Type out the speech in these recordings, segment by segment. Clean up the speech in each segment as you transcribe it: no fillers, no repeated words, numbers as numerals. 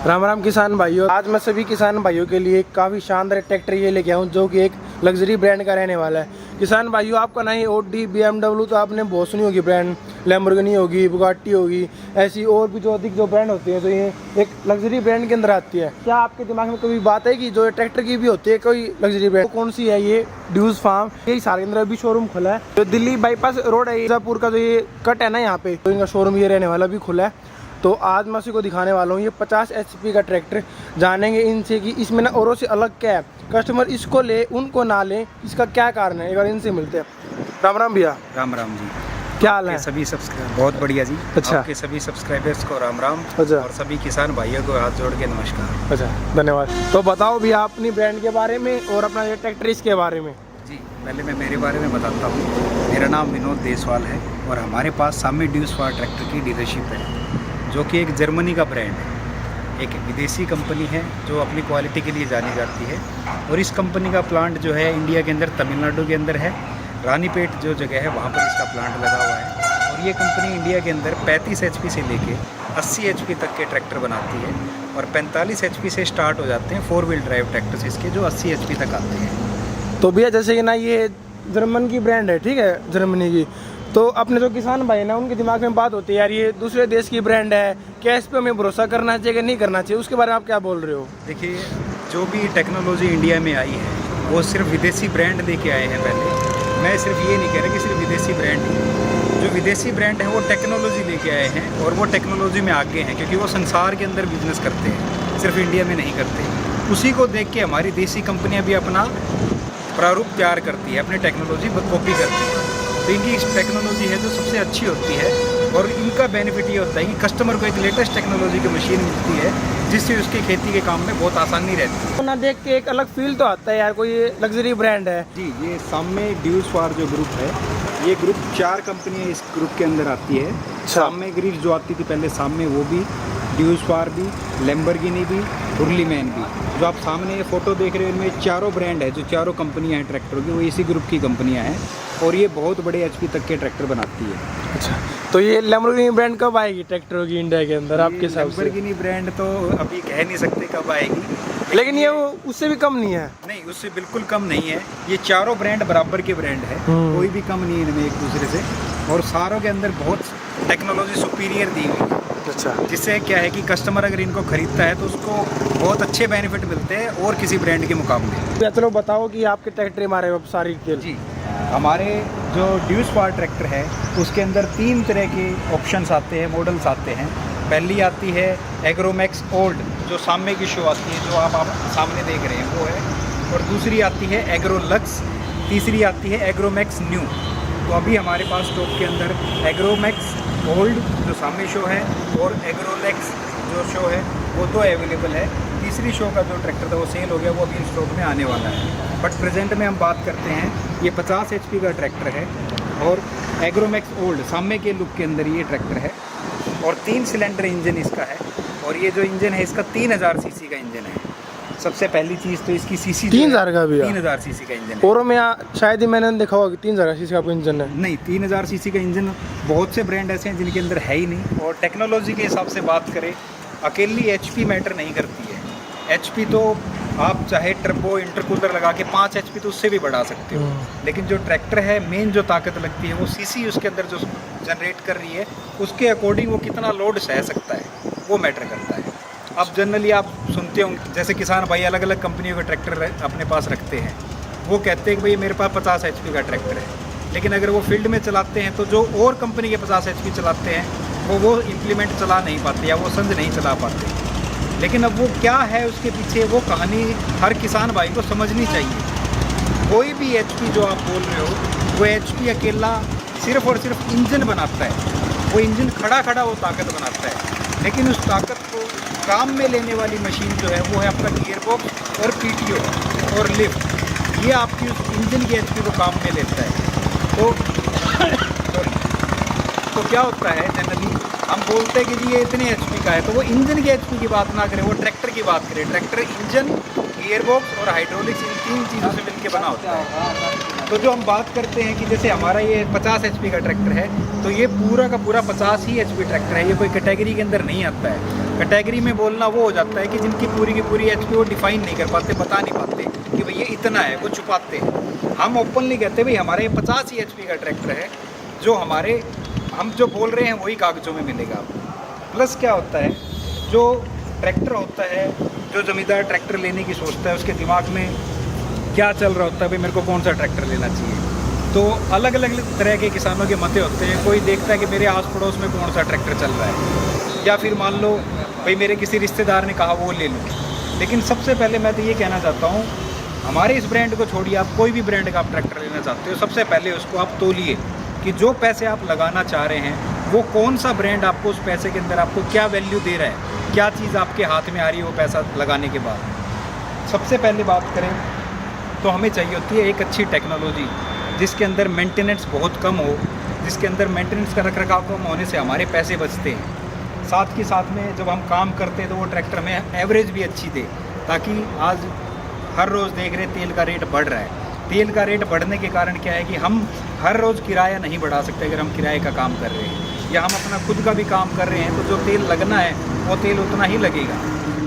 राम राम किसान भाइयों, आज मैं सभी किसान भाइयों के लिए काफ़ी शानदार ट्रैक्टर ये लेके आऊँ जो कि एक लग्जरी ब्रांड का रहने वाला है। किसान भाइयों, आपका नहीं ऑडी BMW तो आपने बहुत सुनी होगी ब्रांड, लैम्बोर्गिनी होगी, बुगाटी होगी, ऐसी और भी जो अधिक जो ब्रांड होती है तो ये एक लग्जरी ब्रांड के अंदर आती है। क्या आपके दिमाग में कभी बात है कि जो ट्रैक्टर की भी होती है कोई लग्जरी ब्रांड, तो कौन सी है? ये ड्यूज फार्म, यही सारे के अंदर अभी शोरूम खुला है। जो दिल्ली बाईपास रोड है मिर्जापुर का जो ये कट है ना, यहाँ पे तो इनका शोरूम ये रहने वाला भी खुला है। तो आज मैं उसी को दिखाने वाला हूँ। ये 50 HP का ट्रैक्टर, जानेंगे इनसे कि इसमें ना औरों से अलग क्या है, कस्टमर इसको ले उनको ना ले, इसका क्या कारण है। एक बार इनसे मिलते हैं। राम राम भैया। राम राम जी, क्या हाल है? सभी सब्सक्राइब बहुत बढ़िया जी। अच्छा। आपके सभी सब्सक्राइबर्स को राम राम। अच्छा। और सभी किसान भाइयों को हाथ जोड़ के नमस्कार। अच्छा, धन्यवाद। तो बताओ भैया अपनी ब्रांड के बारे में और अपना ये ट्रैक्टर इसके बारे में। जी, पहले मैं मेरे बारे में बताता हूँ। मेरा नाम विनोद देसवाल है और हमारे पास सामी ड्यूज फार ट्रैक्टर की डीलरशिप है, जो कि एक जर्मनी का ब्रांड है, एक विदेशी कंपनी है जो अपनी क्वालिटी के लिए जानी जाती है। और इस कंपनी का प्लांट जो है इंडिया के अंदर तमिलनाडु के अंदर है, रानीपेट जो जगह है वहाँ पर इसका प्लांट लगा हुआ है। और ये कंपनी इंडिया के अंदर 35 HP से लेके 80 HP तक के ट्रैक्टर बनाती है और 45 HP से स्टार्ट हो जाते हैं 4 व्हील ड्राइव ट्रैक्टर्स इसके, जो 80 HP तक आते हैं। तो भैया जैसे कि ना ये जर्मन की ब्रांड है, ठीक है, जर्मनी की, तो अपने जो किसान भाई ना उनके दिमाग में बात होती है यार ये दूसरे देश की ब्रांड है, क्या इस पे हमें भरोसा करना चाहिए कि नहीं करना चाहिए, उसके बारे में आप क्या बोल रहे हो? देखिए, जो भी टेक्नोलॉजी इंडिया में आई है वो सिर्फ विदेशी ब्रांड लेके आए हैं। पहले मैं सिर्फ ये नहीं कह रहा कि सिर्फ विदेशी ब्रांड ही, जो विदेशी ब्रांड है वो टेक्नोलॉजी लेके आए हैं और वो टेक्नोलॉजी में आगे हैं, क्योंकि वो संसार के अंदर बिजनेस करते हैं, सिर्फ इंडिया में नहीं करते। उसी को देख के हमारी देसी कंपनियाँ भी अपना प्रारूप तैयार करती है, अपनी टेक्नोलॉजी कॉपी करती है। तो इनकी टेक्नोलॉजी है जो सबसे अच्छी होती है और इनका बेनिफिट ये होता है कि कस्टमर को एक लेटेस्ट टेक्नोलॉजी की मशीन मिलती है जिससे उसकी खेती के काम में बहुत आसानी रहती है। तो ना देख के एक अलग फील तो आता है यार, कोई लग्जरी ब्रांड है। जी, ये सामने ड्यूज फार जो ग्रुप है, ये ग्रुप 4 कंपनियां इस ग्रुप के अंदर आती है। सामने ग्रीफ जो आती थी पहले, सामने वो भी, ड्यूज फार भी, लैम्बोर्गिनी भी, हुर्लीमैन भी। जो आप सामने ये फोटो देख रहे हो इनमें चारों ब्रांड है, जो चारों कंपनियां हैं ट्रैक्टरों की, वो इसी ग्रुप की कंपनियां हैं और ये बहुत बड़े HP तक के ट्रैक्टर बनाती है। अच्छा, तो ये लैम्बोर्गिनी ब्रांड कब आएगी ट्रैक्टरों की इंडिया के अंदर आपके हिसाब से? लैम्बोर्गिनी ब्रांड तो अभी कह नहीं सकते कब आएगी, लेकिन ये वो उससे भी कम नहीं है। नहीं, उससे बिल्कुल कम नहीं है। ये चारों ब्रांड बराबर के ब्रांड है, कोई भी कम नहीं है इनमें एक दूसरे से, और सारों के अंदर बहुत टेक्नोलॉजी सुपीरियर दी हुई है। अच्छा, जिससे क्या है कि कस्टमर अगर इनको खरीदता है तो उसको बहुत अच्छे बेनिफिट मिलते हैं और किसी ब्रांड के मुकाबले। तो चलो बताओ कि आपके ट्रैक्टर हमारे अब सारी जी, हमारे जो ड्यूज फार ट्रैक्टर है उसके अंदर 3 तरह के ऑप्शंस आते हैं, मॉडल्स आते हैं। पहली आती है एग्रोमैक्स ओल्ड, जो सामने की शो आती है, जो आप सामने देख रहे हैं वो है। और दूसरी आती है एग्रोलक्स, तीसरी आती है एग्रोमैक्स न्यू। तो अभी हमारे पास स्टॉक के अंदर एग्रोमैक्स ओल्ड जो सामने शो है और एग्रोलैक्स जो शो है वो तो अवेलेबल है। तीसरी शो का जो ट्रैक्टर था वो सेल हो गया, वो अभी स्टॉक में आने वाला है। बट प्रेजेंट में हम बात करते हैं, ये 50 HP का ट्रैक्टर है और एग्रोमैक्स ओल्ड सामने के लुक के अंदर ये ट्रैक्टर है और 3 सिलेंडर इंजन इसका है। और ये जो इंजन है इसका 3000 CC का इंजन है। सबसे पहली चीज़ तो इसकी CC 3000 का भी? 3000 CC का इंजन है। और मैं शायद ही मैंने देखा होगा 3000 CC का इंजन है। नहीं, 3000 CC का इंजन बहुत से ब्रांड ऐसे हैं जिनके अंदर है ही नहीं। और टेक्नोलॉजी के हिसाब से बात करें, अकेली HP मैटर नहीं करती है। HP तो आप चाहे टर्बो इंटरकूलर लगा के 5 HP तो उससे भी बढ़ा सकते हो, लेकिन जो ट्रैक्टर है मेन जो ताकत लगती है वो CC उसके अंदर जो जनरेट कर रही है उसके अकॉर्डिंग वो कितना लोड सह सकता है वो मैटर करता है। अब जनरली आप सुनते होंगे जैसे किसान भाई अलग अलग कंपनियों के ट्रैक्टर अपने पास रखते हैं, वो कहते हैं कि भाई मेरे पास 50 HP का ट्रैक्टर है, लेकिन अगर वो फील्ड में चलाते हैं तो जो और कंपनी के 50 HP चलाते हैं वो इम्प्लीमेंट चला नहीं पाते या वो संद नहीं चला पाते। लेकिन अब वो क्या है उसके पीछे, वो कहानी हर किसान भाई को समझनी चाहिए। कोई भी HP जो आप बोल रहे हो वो HP अकेला सिर्फ और सिर्फ इंजन बनाता है, वो इंजन खड़ा खड़ा वो ताकत बनाता है, लेकिन उस ताकत को काम में लेने वाली मशीन जो है वो है आपका गियर बॉक्स और PTO और लिफ्ट। ये आपकी उस इंजन की HP को काम में लेता है। तो क्या होता है जनरली हम बोलते हैं कि जी ये इतने HP का है, तो वो इंजन की HP की बात ना करें, वो ट्रैक्टर की बात करें। ट्रैक्टर इंजन, गियर बॉक्स और हाइड्रोलिक्स, इन 3 चीज़ों से मिलकर बना होता है। तो जो हम बात करते हैं कि जैसे हमारा ये 50 HP का ट्रैक्टर है, तो ये पूरा का पूरा 50 ही HP ट्रैक्टर है, ये कोई कैटेगरी के अंदर नहीं आता है। कैटेगरी में बोलना वो हो जाता है कि जिनकी पूरी की पूरी एचपी वो डिफाइन नहीं कर पाते, बता नहीं पाते कि भाई ये इतना है, वो छुपाते हैं। हम ओपनली कहते भाई हमारे 85 एचपी का ट्रैक्टर है, जो हम जो बोल रहे हैं वही कागज़ों में मिलेगा। प्लस क्या होता है, जो ट्रैक्टर होता है, जो ज़मींदार ट्रैक्टर लेने की सोचता है, उसके दिमाग में क्या चल रहा होता है, भाई मेरे को कौन सा ट्रैक्टर लेना चाहिए। तो अलग अलग तरह के किसानों के मते होते हैं। कोई देखता है कि मेरे आस पड़ोस में कौन सा ट्रैक्टर चल रहा है, या फिर मान लो भाई मेरे किसी रिश्तेदार ने कहा वो ले लूँ। लेकिन सबसे पहले मैं तो ये कहना चाहता हूँ, हमारे इस ब्रांड को छोड़िए, आप कोई भी ब्रांड का आप ट्रैक्टर लेना चाहते हो, सबसे पहले उसको आप तोलिए कि जो पैसे आप लगाना चाह रहे हैं वो कौन सा ब्रांड आपको उस पैसे के अंदर आपको क्या वैल्यू दे रहा है, क्या चीज़ आपके हाथ में आ रही है वो पैसा लगाने के बाद। सबसे पहले बात करें तो हमें चाहिए होती है एक अच्छी टेक्नोलॉजी जिसके अंदर मेंटेनेंस बहुत कम हो, जिसके अंदर मेंटेनेंस का रखरखाव कम होने से हमारे पैसे बचते हैं। साथ के साथ में जब हम काम करते हैं तो वो ट्रैक्टर में एवरेज भी अच्छी दे, ताकि आज हर रोज़ देख रहे तेल का रेट बढ़ रहा है। तेल का रेट बढ़ने के कारण क्या है कि हम हर रोज़ किराया नहीं बढ़ा सकते। अगर हम किराए का काम कर रहे हैं या हम अपना खुद का भी काम कर रहे हैं तो जो तेल लगना है वो तेल उतना ही लगेगा।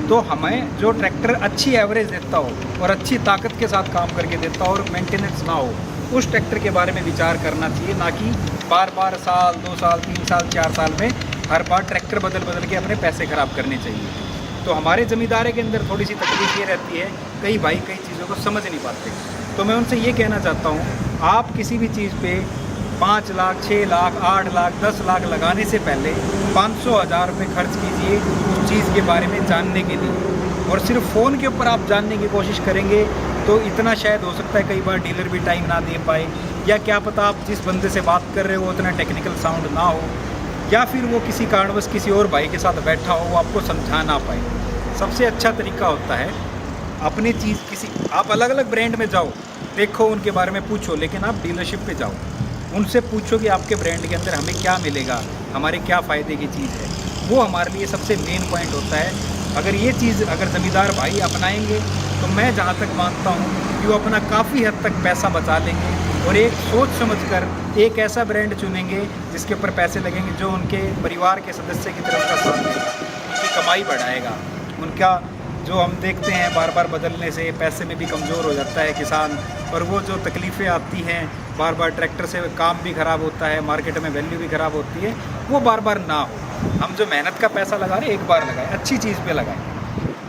तो हमें जो ट्रैक्टर अच्छी एवरेज देता हो और अच्छी ताकत के साथ काम करके देता हो और मेंटेनेंस ना हो, उस ट्रैक्टर के बारे में विचार करना चाहिए, ना कि बार बार साल 2 साल 3 साल 4 साल में हर बार ट्रैक्टर बदल के अपने पैसे ख़राब करने चाहिए। तो हमारे ज़मींदारे के अंदर थोड़ी सी तकलीफ ये रहती है, कई भाई कई चीज़ों को समझ नहीं पाते। तो मैं उनसे ये कहना चाहता हूँ, आप किसी भी चीज़ पे 5 लाख 6 लाख 8 लाख 10 लाख लगाने से पहले 500-1000 रुपये खर्च कीजिए उस चीज़ के बारे में जानने के लिए। और सिर्फ फ़ोन के ऊपर आप जानने की कोशिश करेंगे तो इतना शायद हो सकता है कई बार डीलर भी टाइम ना दे पाए, या क्या पता आप जिस बंदे से बात कर रहे हो वो उतना टेक्निकल साउंड ना हो, या फिर वो किसी कारणवश किसी और भाई के साथ बैठा हो, वो आपको समझा ना पाए। सबसे अच्छा तरीका होता है अपनी चीज़ आप अलग अलग ब्रांड में जाओ, देखो उनके बारे में पूछो, लेकिन आप डीलरशिप पे जाओ, उनसे पूछो कि आपके ब्रांड के अंदर हमें क्या मिलेगा, हमारे क्या फ़ायदे की चीज़ है। वो हमारे लिए सबसे मेन पॉइंट होता है। अगर ये चीज़ अगर ज़मींदार भाई अपनाएंगे तो मैं जहाँ तक मानता हूँ कि वो अपना काफ़ी हद तक पैसा बचा लेंगे और एक सोच समझकर एक ऐसा ब्रांड चुनेंगे जिसके ऊपर पैसे लगेंगे जो उनके परिवार के सदस्य की तरफ का साथ देगा, उनकी कमाई बढ़ाएगा। उनका जो हम देखते हैं बार बार बदलने से पैसे में भी कमज़ोर हो जाता है किसान, और वो जो तकलीफ़ें आती हैं, बार बार ट्रैक्टर से काम भी ख़राब होता है, मार्केट में वैल्यू भी ख़राब होती है, वो बार बार ना हो। हम जो मेहनत का पैसा लगा रहे हैं एक बार लगाएं, अच्छी चीज़ पे लगाएं।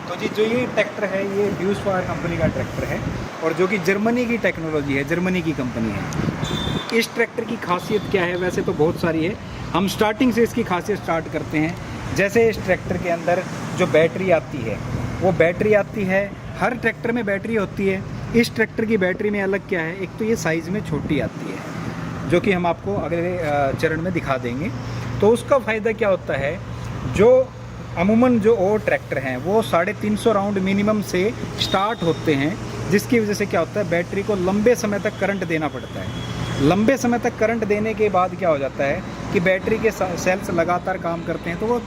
तो जी जो ये ट्रैक्टर है ये ड्यूसफायर कंपनी का ट्रैक्टर है, और जो कि जर्मनी की टेक्नोलॉजी है, जर्मनी की कंपनी है। इस ट्रैक्टर की खासियत क्या है, वैसे तो बहुत सारी है, हम स्टार्टिंग से इसकी खासियत स्टार्ट करते हैं। जैसे इस ट्रैक्टर के अंदर जो बैटरी आती है, वो बैटरी आती है, हर ट्रैक्टर में बैटरी होती है। इस ट्रैक्टर की बैटरी में अलग क्या है, एक तो ये साइज़ में छोटी आती है, जो कि हम आपको अगले चरण में दिखा देंगे। तो उसका फ़ायदा क्या होता है, जो अमूमन जो और ट्रैक्टर हैं वो 350 राउंड मिनिमम से स्टार्ट होते हैं, जिसकी वजह से क्या होता है, बैटरी को लंबे समय तक करंट देना पड़ता है। लंबे समय तक करंट देने के बाद क्या हो जाता है कि बैटरी के सेल्स लगातार काम करते हैं तो वो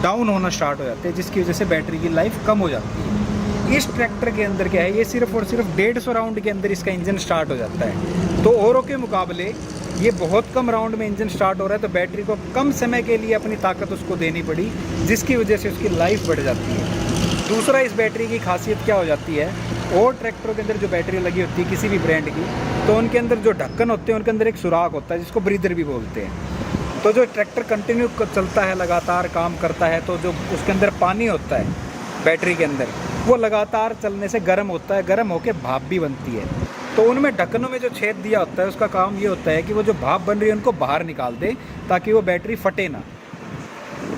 डाउन होना स्टार्ट हो जाते हैं, जिसकी वजह से बैटरी की लाइफ कम हो जाती है। इस ट्रैक्टर के अंदर क्या है, ये सिर्फ और सिर्फ 150 राउंड के अंदर इसका इंजन स्टार्ट हो जाता है। तो औरों के मुकाबले ये बहुत कम राउंड में इंजन स्टार्ट हो रहा है, तो बैटरी को कम समय के लिए अपनी ताकत उसको देनी पड़ी, जिसकी वजह से उसकी लाइफ बढ़ जाती है। दूसरा, इस बैटरी की खासियत क्या हो जाती है, और ट्रैक्टरों के अंदर जो बैटरी लगी होती है किसी भी ब्रांड की, तो उनके अंदर जो ढक्कन होते हैं उनके अंदर एक सुराख होता है जिसको ब्रीदर भी बोलते हैं। तो जो ट्रैक्टर कंटिन्यू चलता है, लगातार काम करता है, तो जो उसके अंदर पानी होता है बैटरी के अंदर, वो लगातार चलने से गर्म होता है, गर्म होकर भाप भी बनती है। तो उनमें ढक्कनों में जो छेद दिया होता है उसका काम ये होता है कि वो जो भाप बन रही है उनको बाहर निकाल दे, ताकि वो बैटरी फटे ना।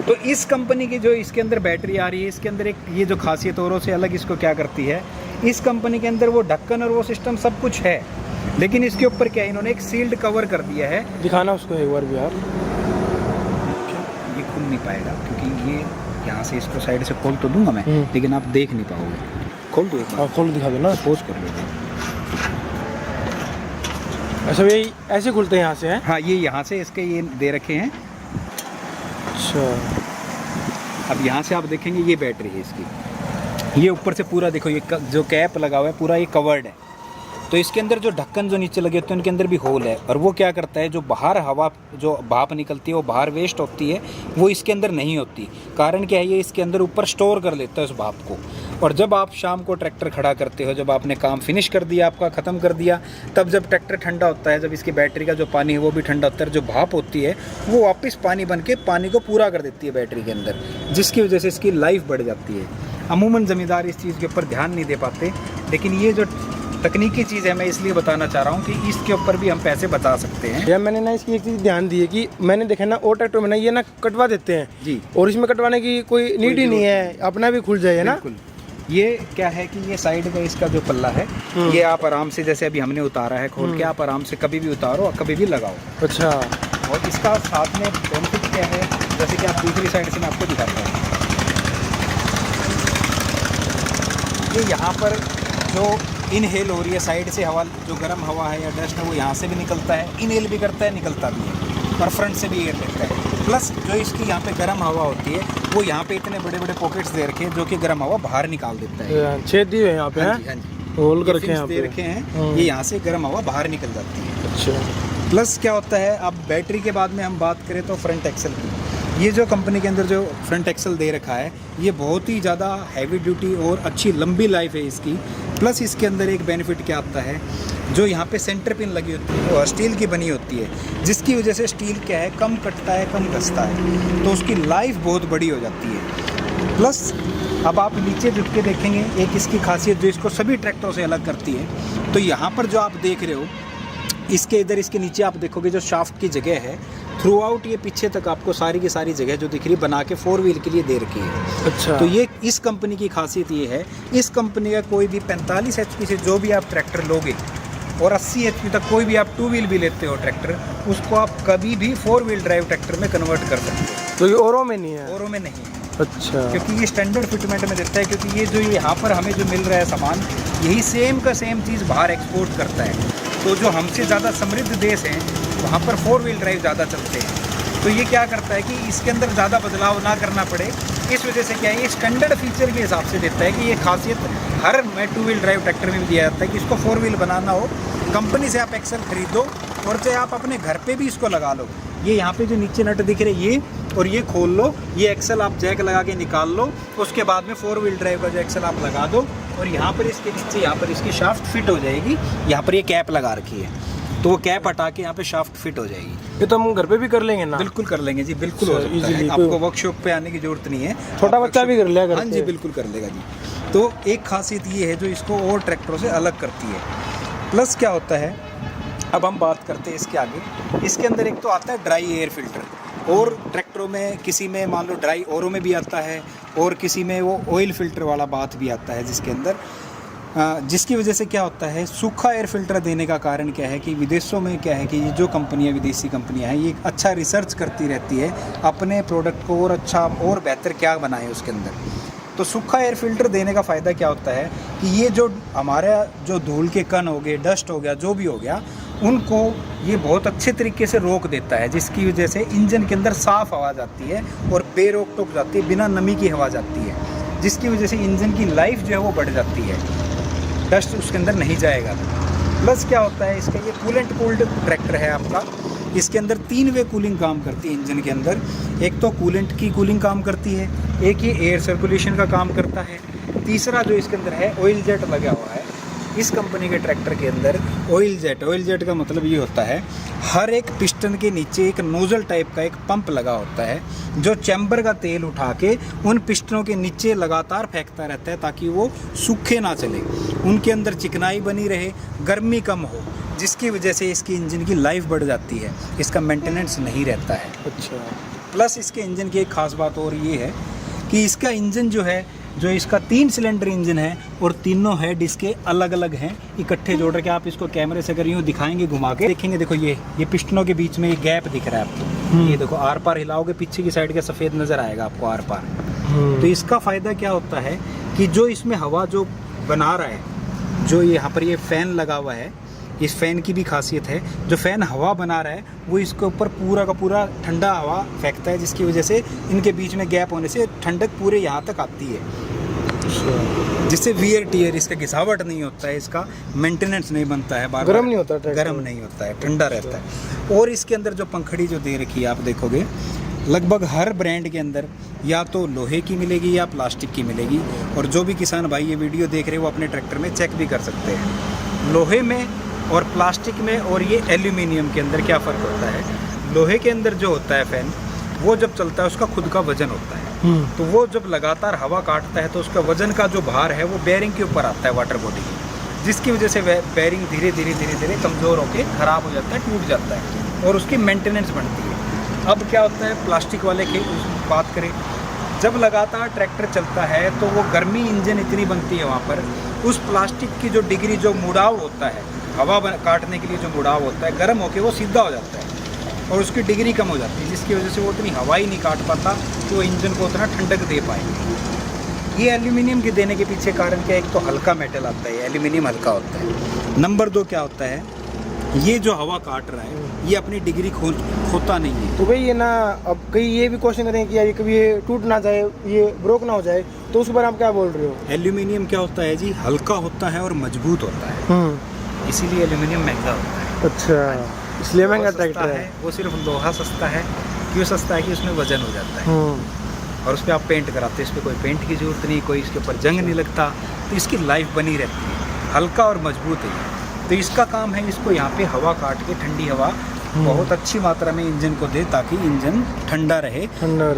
तो इस कंपनी की जो इसके अंदर बैटरी आ रही है, इसके अंदर एक ये जो खासियत औरों से अलग इसको क्या करती है, इस कंपनी के अंदर वो ढक्कन और वो सिस्टम सब कुछ है, लेकिन इसके ऊपर क्या है, इन्होंने एक सील्ड कवर कर दिया है। दिखाना उसको एक बार भी यार। ये खुल नहीं पाएगा क्योंकि ये यहाँ से इसको साइड से खोल तो दूंगा मैं, लेकिन आप देख नहीं पाओगे। खोल दो एक बार, खोल दिखा दो ना, पोज कर लो। अच्छा, ये ऐसे खुलते हैं यहाँ से हैं? हाँ, ये यहाँ से इसके ये दे रखे हैं। अच्छा, अब यहाँ से आप देखेंगे ये बैटरी है इसकी, ये ऊपर से पूरा देखो, ये जो कैप लगा हुआ है पूरा ये कवर्ड है। तो इसके अंदर जो ढक्कन जो नीचे लगे होते हैं उनके अंदर भी होल है, और वो क्या करता है, जो बाहर हवा जो भाप निकलती है वो बाहर वेस्ट होती है, वो इसके अंदर नहीं होती। कारण क्या है, ये इसके अंदर ऊपर स्टोर कर लेता है उस भाप को। और जब आप शाम को ट्रैक्टर खड़ा करते हो, जब आपने काम फिनिश कर दिया, आपका ख़त्म कर दिया, तब जब ट्रैक्टर ठंडा होता है, जब इसकी बैटरी का जो पानी है वो भी ठंडा होता है, जो भाप होती है वो वापस पानी बन के पानी को पूरा कर देती है बैटरी के अंदर, जिसकी वजह से इसकी लाइफ बढ़ जाती है। अमूमन ज़मींदार इस चीज़ के ऊपर ध्यान नहीं दे पाते, लेकिन ये जो तकनीकी चीज़ है मैं इसलिए बताना चाह रहा हूँ कि इसके ऊपर भी हम पैसे बचा सकते हैं। यार मैंने ना इसकी एक चीज़ ध्यान दी है कि मैंने देखा ना और ट्रैक्टर में ना ये ना कटवा देते हैं जी, और इसमें कटवाने की कोई नीड ही नहीं है, अपना भी खुल जाए ना। बिल्कुल। ये क्या है कि ये साइड में इसका जो पल्ला है, ये आप आराम से, जैसे अभी हमने उतारा है खोल के, आप आराम से कभी भी उतारो और कभी भी लगाओ। अच्छा, और इसका साथ में बेनिफिट क्या है, जैसे कि आप दूसरी साइड से मैं आपको दिखाता हूँ, ये यहाँ पर जो इनहेल हो रही है साइड से हवा, जो गर्म हवा है या डस्ट है वो यहाँ से भी निकलता है, इनहेल भी करता है, निकलता भी है, और फ्रंट से भी एयर लेता है। प्लस जो इसकी यहाँ पे गर्म हवा होती है वो यहाँ पे इतने बड़े बड़े पॉकेट्स दे रखे हैं जो कि गर्म हवा बाहर निकाल देता है। छेद दिए हैं यहाँ पे, हाँ जी, हाँ जी, होल कर रखे हैं यहाँ दे पे। रखे हैं, ये यहाँ से गर्म हवा बाहर निकल जाती है। अच्छा, प्लस क्या होता है, अब बैटरी के बाद में हम बात करें तो फ्रंट एक्सल की, ये जो कंपनी के अंदर जो फ्रंट एक्सल दे रखा है ये बहुत ही ज़्यादा हैवी ड्यूटी और अच्छी लंबी लाइफ है इसकी। प्लस इसके अंदर एक बेनिफिट क्या आता है, जो यहाँ पे सेंटर पिन लगी होती है वो स्टील की बनी होती है, जिसकी वजह से स्टील क्या है, कम कटता है, कम घसता है, तो उसकी लाइफ बहुत बड़ी हो जाती है। प्लस अब आप नीचे झुक के देखेंगे, एक इसकी खासियत जो इसको सभी ट्रैक्टरों से अलग करती है, तो यहाँ पर जो आप देख रहे हो, इसके इधर इसके नीचे आप देखोगे जो शाफ्ट की जगह है, थ्रू आउट ये पीछे तक आपको सारी की सारी जगह जो दिख रही बना के 4 व्हील के लिए दे रखी है। अच्छा, तो ये इस कंपनी की खासियत ये है, इस कंपनी का कोई भी 45 HP से जो भी आप ट्रैक्टर लोगे और 80 HP तक कोई भी आप 2 व्हील भी लेते हो ट्रैक्टर, उसको आप कभी भी 4 व्हील ड्राइव ट्रैक्टर में कन्वर्ट कर सकते हो। तो ये औरों में नहीं है? औरों में नहीं है। अच्छा, क्योंकि ये स्टैंडर्ड फिटमेंट में देता है, क्योंकि ये जो यहाँ पर हमें जो मिल रहा है सामान, यही सेम का सेम चीज़ बाहर एक्सपोर्ट करता है। तो जो हमसे ज़्यादा समृद्ध देश हैं वहाँ पर 4 व्हील ड्राइव ज़्यादा चलते हैं, तो ये क्या करता है कि इसके अंदर ज़्यादा बदलाव ना करना पड़े, इस वजह से क्या है, ये स्टैंडर्ड फीचर के हिसाब से देता है कि ये खासियत हर में 2 व्हील ड्राइव ट्रैक्टर में भी दिया जाता है कि इसको 4 व्हील बनाना हो, कंपनी से आप एक्सल खरीदो और चाहे आप अपने घर पे भी इसको लगा लो। ये यहाँ पे जो नीचे नट दिख रहे ये, और ये खोल लो, ये एक्सल आप जैक लगा के निकाल लो, उसके बाद में 4 व्हील ड्राइव का जो एक्सल आप लगा दो, और यहाँ पर इसके नीचे यहाँ पर इसकी शाफ्ट फिट हो जाएगी। यहाँ पर ये कैप लगा रखी है, तो वो कैप हटा के यहाँ पे शाफ्ट फिट हो जाएगी। ये तो हम घर पे भी कर लेंगे ना? बिल्कुल कर लेंगे जी, बिल्कुल हो सकता है, आपको वर्कशॉप पे आने की जरूरत नहीं है, छोटा बच्चा भी कर लेगा। हाँ जी, बिल्कुल कर लेगा जी। तो एक खासियत ये है जो इसको और ट्रैक्टरों से अलग करती है। प्लस क्या होता है, अब हम बात करते हैं इसके आगे, इसके अंदर एक तो आता है ड्राई एयर फिल्टर, और ट्रैक्टरों में किसी में मान लो ड्राई औरों में भी आता है, और किसी में वो ऑयल फिल्टर वाला बात भी आता है, जिसके अंदर जिसकी वजह से क्या होता है, सूखा एयर फिल्टर देने का कारण क्या है कि विदेशों में क्या है कि ये जो कंपनियां, विदेशी कंपनियां हैं, ये अच्छा रिसर्च करती रहती है अपने प्रोडक्ट को और अच्छा और बेहतर क्या बनाए उसके अंदर। तो सूखा एयर फिल्टर देने का फ़ायदा क्या होता है कि ये जो हमारा जो धूल के कण हो गए, डस्ट हो गया, जो भी हो गया, उनको ये बहुत अच्छे तरीके से रोक देता है, जिसकी वजह से इंजन के अंदर साफ़ हवा जाती है और बेरोक टोक जाती है, बिना नमी की हवा जाती है, जिसकी वजह से इंजन की लाइफ जो है वो बढ़ जाती है, डस्ट उसके अंदर नहीं जाएगा। प्लस क्या होता है, इसका ये कूलेंट कूल्ड ट्रैक्टर है आपका, इसके अंदर 3 वे कूलिंग काम करती है इंजन के अंदर। एक तो कूलेंट की कूलिंग काम करती है, एक ये एयर सर्कुलेशन का काम करता है, तीसरा जो इसके अंदर है ऑयल जेट लगा हुआ है। इस कंपनी के ट्रैक्टर के अंदर ऑयल जेट का मतलब ये होता है, हर एक पिस्टन के नीचे एक नोज़ल टाइप का एक पंप लगा होता है, जो चैम्बर का तेल उठा के उन पिस्टनों के नीचे लगातार फेंकता रहता है, ताकि वो सूखे ना चले, उनके अंदर चिकनाई बनी रहे, गर्मी कम हो, जिसकी वजह से इसकी इंजन की लाइफ बढ़ जाती है, इसका मेंटेनेंस नहीं रहता है। अच्छा, प्लस इसके इंजन की एक ख़ास बात और ये है कि इसका इंजन जो है, जो इसका 3 सिलेंडर इंजन है और तीनों हेड इसके अलग अलग हैं, इकट्ठे जोड़ के आप इसको कैमरे से अगर यूँ दिखाएंगे, घुमा के देखेंगे, देखो ये पिस्टनों के बीच में ये गैप दिख रहा है आपको, ये देखो आर पार हिलाओगे पीछे की साइड का सफ़ेद नज़र आएगा आपको आर पार। तो इसका फ़ायदा क्या होता है कि जो इसमें हवा जो बना रहा है, जो यहाँ पर ये फ़ैन लगा हुआ है, इस फ़ैन की भी खासियत है, जो फ़ैन हवा बना रहा है वो इसके ऊपर पूरा का पूरा ठंडा हवा फेंकता है, जिसकी वजह से इनके बीच में गैप होने से ठंडक पूरे यहाँ तक आती है। जिससे वियर टियर, इसका घिसावट नहीं होता है, इसका मेंटेनेंस नहीं बनता है, बार गर्म नहीं होता ट्रैक्टर? गर्म नहीं होता है, ठंडा रहता है। और इसके अंदर जो पंखड़ी जो दे रखी है आप देखोगे, लगभग हर ब्रांड के अंदर या तो लोहे की मिलेगी या प्लास्टिक की मिलेगी। और जो भी किसान भाई ये वीडियो देख रहे हैं वो अपने ट्रैक्टर में चेक भी कर सकते हैं लोहे में और प्लास्टिक में और ये एल्यूमिनियम के अंदर क्या फ़र्क होता है। लोहे के अंदर जो होता है फैन, वो जब चलता है उसका खुद का वजन होता है, तो वो जब लगातार हवा काटता है तो उसका वजन का जो भार है वो बेयरिंग के ऊपर आता है, वाटर बॉडी की, जिसकी वजह से बेयरिंग धीरे धीरे कमज़ोर होकर ख़राब हो जाता है, टूट जाता है और उसकी मेंटेनेंस बनती है। अब क्या होता है प्लास्टिक वाले की बात करें, जब लगातार ट्रैक्टर चलता है तो वो गर्मी इंजन इतनी बनती है वहाँ पर, उस प्लास्टिक की जो डिग्री जो मुड़ाव होता है, हवा काटने के लिए जो मुड़ाव होता है, गर्म होकर वो सीधा हो जाता है और उसकी डिग्री कम हो जाती है, जिसकी वजह से वो उतनी हवा ही नहीं काट पाता कि वो इंजन को उतना ठंडक दे पाए। ये एल्यूमिनियम के देने के पीछे कारण क्या है, एक तो हल्का मेटल आता है, एल्यूमिनियम हल्का होता है। नंबर 2 क्या होता है, ये जो हवा काट रहा है ये अपनी डिग्री खोता नहीं है। तो भाई ये ना, अब कई ये भी क्वेश्चन करें कि यार ये कभी ये टूट ना जाए, ये ब्रोक ना हो जाए, तो उस पर आप क्या बोल रहे हो? एल्यूमिनियम क्या होता है जी, हल्का होता है और मजबूत होता है, इसीलिए एल्यूमिनियम महंगा होता है। अच्छा, इसलिए महंगा ट्रैक्टर है। वो सिर्फ लोहा सस्ता है, क्यों सस्ता है कि उसमें वजन हो जाता है और उस पर आप पेंट कराते हैं, इस पर कोई पेंट की जरूरत नहीं, कोई इसके ऊपर जंग नहीं लगता, तो इसकी लाइफ बनी रहती है, हल्का और मजबूत है। तो इसका काम है इसको यहाँ पे हवा काट के ठंडी हवा बहुत अच्छी मात्रा में इंजन को दे, ताकि इंजन ठंडा रहे,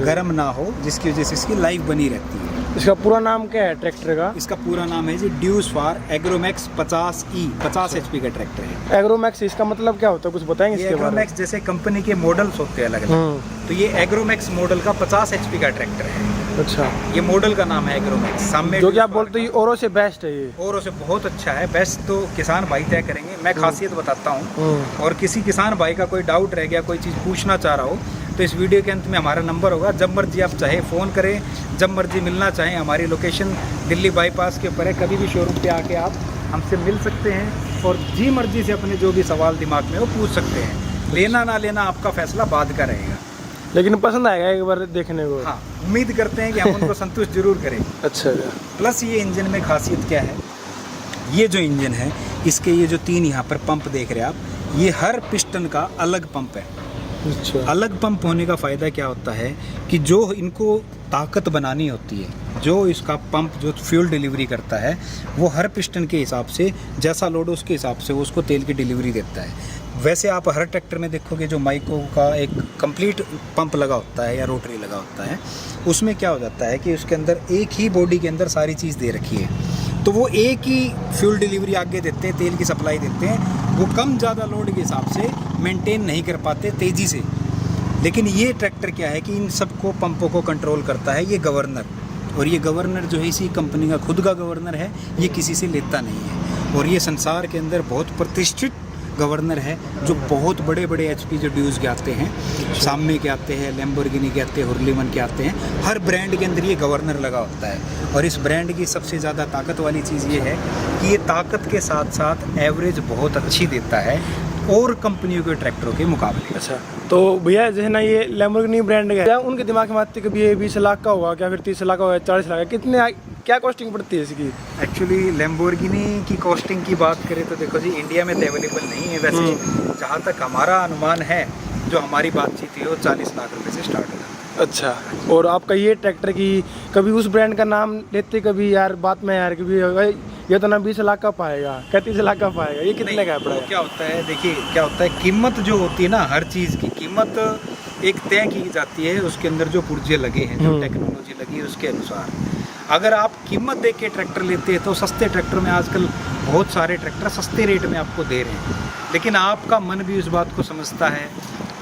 गर्म ना हो, जिसकी वजह से इसकी लाइफ बनी रहती है। इसका पूरा नाम क्या है ट्रैक्टर का? इसका पूरा नाम है जी ड्यूस फॉर एग्रोमैक्स 50E, 50 HP का ट्रैक्टर है। एग्रोमैक्स, इसका मतलब क्या होता है, कुछ बताएंगे इसके बारे में? एग्रोमैक्स जैसे कंपनी के मॉडल्स होते हैं अलग अलग, तो ये एग्रोमैक्स मॉडल का 50 HP का ट्रैक्टर है। अच्छा, ये मॉडल का नाम है एग्रोमैक्स। सामने जो कि आप बोलते हैं औरों से बेस्ट है ये? औरों से बहुत अच्छा है, बेस्ट तो किसान भाई तय करेंगे, मैं खासियत बताता हूँ। और किसी किसान भाई का कोई डाउट रह गया, कोई चीज़ पूछना चाह रहा हो, तो इस वीडियो के अंत में हमारा नंबर होगा, जब मर्जी आप चाहे फ़ोन करें, जब मर्जी मिलना चाहें। हमारी लोकेशन दिल्ली बाईपास के ऊपर है, कभी भी शोरूम पे आके आप हमसे मिल सकते हैं और जी मर्जी से अपने जो भी सवाल दिमाग में वो पूछ सकते हैं। लेना ना लेना आपका फैसला बाद का रहेगा, लेकिन पसंद आएगा एक बार देखने को। हाँ, उम्मीद करते हैं कि हम उनको संतुष्ट जरूर करें। अच्छा, प्लस ये इंजन में खासियत क्या है, ये जो इंजन है इसके ये जो 3 यहाँ पर पंप देख रहे हैं आप, ये हर पिस्टन का अलग पंप है। अच्छा, अलग पंप होने का फ़ायदा क्या होता है कि जो इनको ताकत बनानी होती है, जो इसका पंप जो फ्यूल डिलीवरी करता है, वो हर पिस्टन के हिसाब से जैसा लोड उसके हिसाब से वो उसको तेल की डिलीवरी देता है। वैसे आप हर ट्रैक्टर में देखोगे जो माइको का एक कंप्लीट पंप लगा होता है या रोटरी लगा होता है, उसमें क्या हो जाता है कि उसके अंदर एक ही बॉडी के अंदर सारी चीज़ दे रखी है, तो वो एक ही फ्यूल डिलीवरी आगे देते हैं, तेल की सप्लाई देते हैं, वो कम ज़्यादा लोड के हिसाब से मेंटेन नहीं कर पाते तेज़ी से। लेकिन ये ट्रैक्टर क्या है कि इन सबको पंपों को कंट्रोल करता है ये गवर्नर, और ये गवर्नर जो है इसी कंपनी का खुद का गवर्नर है, ये किसी से लेता नहीं है। और ये संसार के अंदर बहुत प्रतिष्ठित गवर्नर है, जो बहुत बड़े बड़े HP जो ड्यूज के आते हैं, सामने के आते हैं, लैम्बोर्गिनी के आते हैं, हुर्लीमन के आते हैं, हर ब्रांड के अंदर ये गवर्नर लगा होता है। और इस ब्रांड की सबसे ज़्यादा ताकत वाली चीज़ ये है कि ये ताकत के साथ साथ एवरेज बहुत अच्छी देता है और कंपनियों के ट्रैक्टरों के मुकाबले। अच्छा, तो भैया जो है ना ये लैम्बोर्गिनी ब्रांड का है, उनके दिमाग में आती है कभी ये 20 लाख का होगा क्या, फिर 30 लाख का होगा, 40 लाख का, कितने क्या कॉस्टिंग पड़ती है इसकी? एक्चुअली लैम्बोर्गिनी की कॉस्टिंग की बात करें तो देखो जी, इंडिया में तो अवेलेबल नहीं है। वैसे जहाँ तक हमारा अनुमान है, जो हमारी बातचीत है, वो 40 लाख रुपए से स्टार्ट होगा। अच्छा, और आपका ये ट्रैक्टर की कभी उस ब्रांड का नाम लेते कभी यार बात में यार कभी ये तो ना 20 लाख का पाएगा, 30 लाख का पाएगा, ये कितने का पड़ेगा? क्या होता है, देखिए क्या होता है, कीमत जो होती है ना, हर चीज़ की कीमत एक तय की जाती है, उसके अंदर जो पुर्जे लगे हैं, जो टेक्नोलॉजी लगी है उसके अनुसार। अगर आप कीमत देख के ट्रैक्टर लेते हैं तो सस्ते ट्रैक्टर में आजकल बहुत सारे ट्रैक्टर सस्ते रेट में आपको दे रहे हैं, लेकिन आपका मन भी उस बात को समझता है,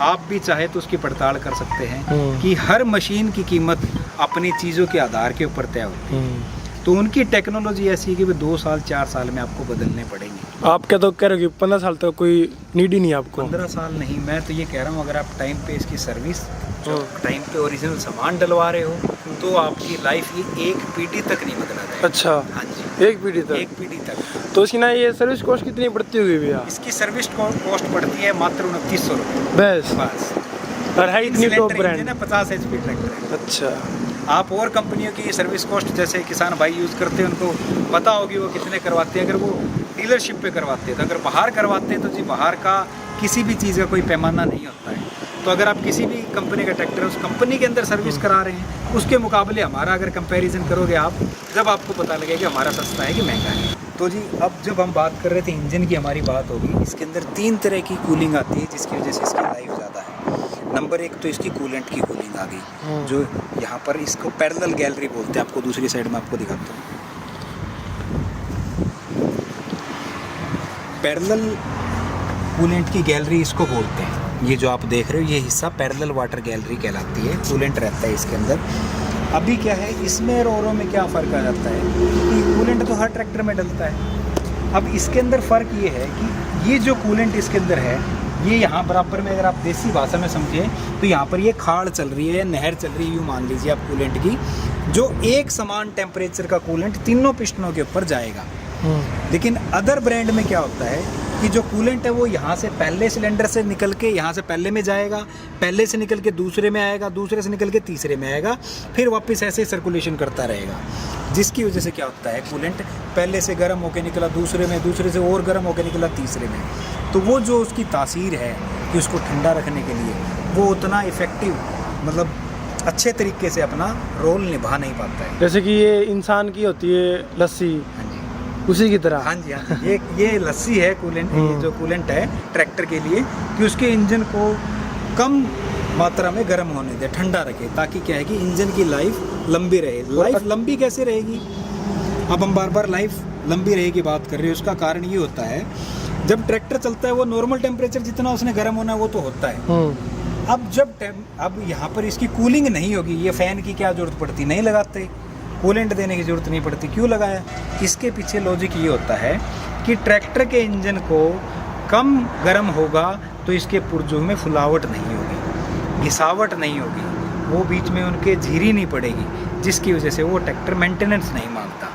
आप भी चाहे तो उसकी पड़ताल कर सकते हैं कि हर मशीन की कीमत अपनी चीज़ों के आधार के ऊपर तय होती है। तो उनकी टेक्नोलॉजी ऐसी है कि वो 2 साल 4 साल में आपको बदलने पड़ेंगे। आप क्या तो कह रहे हो कि 15 साल तक कोई नीड ही नहीं आपको? 15 साल नहीं, मैं तो ये कह रहा हूँ अगर आप टाइम पे इसकी सर्विस, जो टाइम पे ओरिजिनल सामान डलवा रहे हो, तो आपकी लाइफ ये 1 पीढ़ी तक नहीं बदला जाएगा। अच्छा, हाँ जी, 1 पीढ़ी तक? 1 पीढ़ी तक। तो इसकी ना ये सर्विस कॉस्ट कितनी पड़ती होगी भैया? इसकी सर्विस कॉस्ट पड़ती है मात्र 2900 रुपये बस। बस। और है इतनी टॉप ब्रांड? 50 HP ट्रैक्टर है। अच्छा, आप और कंपनियों की सर्विस कॉस्ट जैसे किसान भाई यूज़ करते हैं उनको पता होगी वो कितने करवाते हैं, अगर वो डीलरशिप पे करवाते हैं। तो अगर बाहर करवाते हैं तो जी बाहर का किसी भी चीज़ का कोई पैमाना नहीं होता है। तो अगर आप किसी भी कंपनी का ट्रैक्टर उस कंपनी के अंदर सर्विस करा रहे हैं, उसके मुकाबले हमारा अगर कंपैरिजन करोगे आप, जब आपको पता लगेगा कि हमारा सस्ता है कि महंगा है। तो जी अब जब हम बात कर रहे थे इंजन की, हमारी बात होगी, इसके अंदर 3 तरह की कूलिंग आती है जिसकी वजह से इसकी लाइफ ज़्यादा है। नंबर 1 तो इसकी कूलेंट की कूलिंग आ गई, जो यहाँ पर इसको पैरेलल गैलरी बोलते हैं। आपको दूसरी साइड में आपको दिखाता हूँ, पैरेलल कूलेंट की गैलरी इसको बोलते हैं। ये जो आप देख रहे हो ये हिस्सा पैरेलल वाटर गैलरी कहलाती है, कूलेंट रहता है इसके अंदर। अभी क्या है इसमें और औरों में क्या फ़र्क आ जाता है कि कूलेंट तो हर ट्रैक्टर में डलता है। अब इसके अंदर फ़र्क ये है कि ये जो कूलेंट इसके अंदर है, ये यहाँ बराबर में अगर आप देसी भाषा में समझें तो यहाँ पर ये खाड़ चल रही है, नहर चल रही है, यूँ मान लीजिए आप कूलेंट की, जो एक समान टेम्परेचर का कूलेंट तीनों पिस्टनों के ऊपर जाएगा। लेकिन अदर ब्रांड में क्या होता है कि जो कूलेंट है वो यहाँ से पहले सिलेंडर से निकल के यहाँ से पहले में जाएगा, पहले से निकल के दूसरे में आएगा, दूसरे से निकल के तीसरे में आएगा, फिर वापस ऐसे सर्कुलेशन करता रहेगा। जिसकी वजह से क्या होता है कूलेंट पहले से गर्म होकर निकला दूसरे में, दूसरे से और गर्म होकर निकला तीसरे में, तो वो जो उसकी तासीर है कि उसको ठंडा रखने के लिए वो उतना इफ़ेक्टिव मतलब अच्छे तरीके से अपना रोल निभा नहीं पाता है। जैसे कि ये इंसान की होती है लस्सी, हाँ जी, उसी की तरह। हाँ जी, हाँ जी, ये लस्सी है कूलेंट, ये जो कूलेंट है ट्रैक्टर के लिए कि उसके इंजन को कम मात्रा में गर्म होने दे, ठंडा रखे, ताकि क्या है कि इंजन की लाइफ लंबी रहे। लाइफ लंबी कैसे रहेगी? अब हम बार बार लाइफ लंबी रहेगी बात कर रहे हैं, उसका कारण ये होता है जब ट्रैक्टर चलता है वो नॉर्मल टेम्परेचर जितना उसने गर्म होना है वो तो होता है। अब यहाँ पर इसकी कूलिंग नहीं होगी, ये फ़ैन की क्या ज़रूरत पड़ती, नहीं लगाते, कूलेंट देने की ज़रूरत नहीं पड़ती, क्यों लगाया? इसके पीछे लॉजिक ये होता है कि ट्रैक्टर के इंजन को कम गर्म होगा तो इसके पुर्जों में फुलावट नहीं होगी, घिसावट नहीं होगी, वो बीच में उनके झीरी नहीं पड़ेगी, जिसकी वजह से वो ट्रैक्टर मेंटेनेंस नहीं मांगता।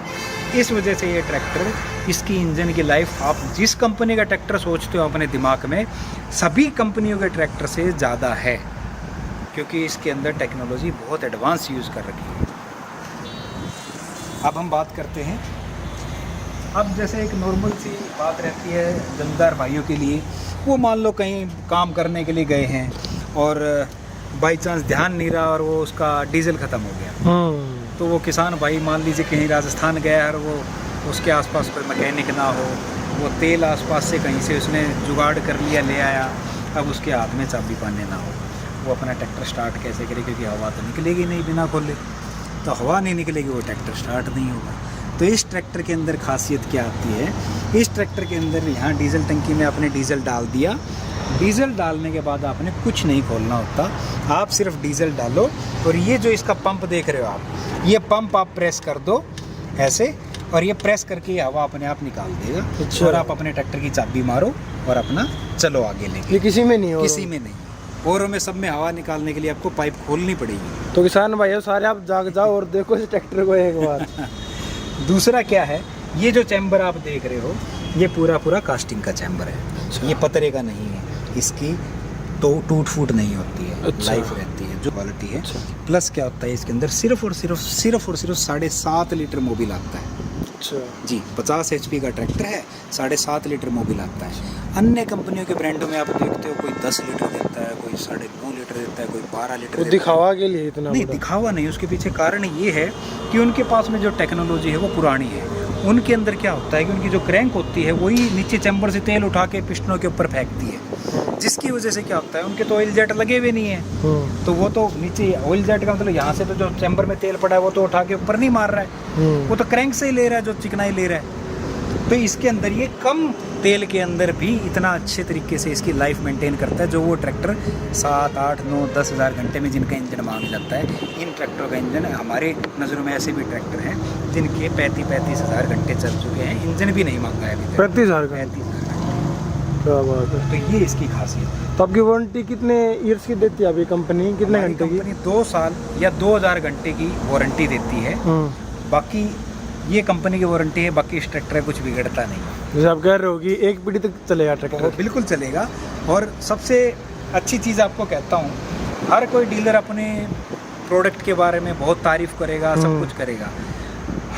इस वजह से ये ट्रैक्टर, इसकी इंजन की लाइफ, आप जिस कंपनी का ट्रैक्टर सोचते हो अपने दिमाग में, सभी कंपनियों के ट्रैक्टर से ज़्यादा है, क्योंकि इसके अंदर टेक्नोलॉजी बहुत एडवांस यूज़ कर रखी है। अब हम बात करते हैं, अब जैसे एक नॉर्मल सी बात रहती है जमींदार भाइयों के लिए, वो मान लो कहीं काम करने के लिए गए हैं और बाई चांस ध्यान नहीं रहा और वो उसका डीजल ख़त्म हो गया, तो वो किसान भाई मान लीजिए कहीं राजस्थान गया है और वो उसके आसपास कोई मैकेनिक ना हो, वो तेल आसपास से कहीं से उसने जुगाड़ कर लिया, ले आया, अब उसके हाथ में चाबी पाने ना हो, वो अपना ट्रैक्टर स्टार्ट कैसे करे? क्योंकि हवा तो निकलेगी नहीं बिना खोले, तो हवा नहीं निकलेगी, वो ट्रैक्टर स्टार्ट नहीं होगा। तो इस ट्रैक्टर के अंदर खासियत क्या आती है, इस ट्रैक्टर के अंदर यहाँ डीजल टंकी में आपने डीजल डाल दिया, डीजल डालने के बाद आपने कुछ नहीं खोलना होता, आप सिर्फ डीजल डालो और ये जो इसका पंप देख रहे हो आप, ये पंप आप प्रेस कर दो ऐसे, और ये प्रेस करके ये हवा अपने आप निकाल देगा। अच्छा। और आप अपने ट्रैक्टर की चाबी मारो और अपना चलो आगे लेके। ये किसी में नहीं हो, किसी में नहीं, औरों में सब में हवा निकालने के लिए आपको पाइप खोलनी पड़ेगी। तो किसान भाइयों सारे आप जाग जाओ और देखो इस ट्रैक्टर को एक बार। दूसरा क्या है, ये जो चैम्बर आप देख रहे हो ये पूरा कास्टिंग का चैम्बर है। अच्छा। ये पतरे का नहीं है, इसकी तो टूट फूट नहीं होती है। अच्छा। लाइफ रहती है जो क्वालिटी है। अच्छा। प्लस क्या होता है इसके अंदर सिर्फ और सिर्फ 7.5 लीटर मोबिल आता है। अच्छा जी, 50 HP का ट्रैक्टर है, 7.5 लीटर मोबिल आता है। अन्य कंपनियों के ब्रांडों में आप देखते हो कोई 10 लीटर देता है, कोई 9.5 लीटर देता है, कोई 12 लीटर वो देता है। दिखावा के लिए इतना नहीं, बड़ा। दिखावा नहीं, उसके पीछे कारण ये है कि उनके पास में जो टेक्नोलॉजी है वो पुरानी है। उनके अंदर क्या होता है कि उनकी जो क्रैंक होती है वही नीचे चैम्बर से तेल उठा के पिस्टनों के ऊपर फेंकती है, जिसकी वजह से क्या होता है उनके तो ऑयल जेट लगे हुए नहीं है, तो वो तो नीचे ऑयल जेट का मतलब यहाँ से तो जो चैम्बर में तेल पड़ा है वो तो उठा के ऊपर नहीं मार रहा है, वो तो क्रैंक से ही ले रहा है, जो चिकनाई ले रहा है। तो इसके अंदर ये कम तेल के अंदर भी इतना अच्छे तरीके से इसकी लाइफ मेंटेन करता है, जो वो ट्रैक्टर 7, 8, 9, 10 हज़ार घंटे में जिनका इंजन मांग जाता है। इन ट्रैक्टरों का इंजन, हमारे नज़रों में ऐसे भी ट्रैक्टर हैं जिनके 35 हज़ार घंटे चल चुके हैं, इंजन भी नहीं मांगा है अभी तक। 35,000 का? 35,000। क्या बात है। तो ये इसकी खासियत है। तो आपकी वारंटी कितने ईयर्स की देती है अभी कंपनी, कितने हमारी घंटे की? कंपनी 2 साल या 2000 घंटे की वारंटी देती है। बाकी ये कंपनी की वारंटी है, बाकी इस ट्रैक्टर कुछ बिगड़ता नहीं। जैसे आप कह रहे हो कि 1 पीढ़ी तक चलेगा ट्रैक्टर? वो बिल्कुल चलेगा। और सबसे अच्छी चीज़ आपको कहता हूँ, हर कोई डीलर अपने प्रोडक्ट के बारे में बहुत तारीफ करेगा, सब कुछ करेगा।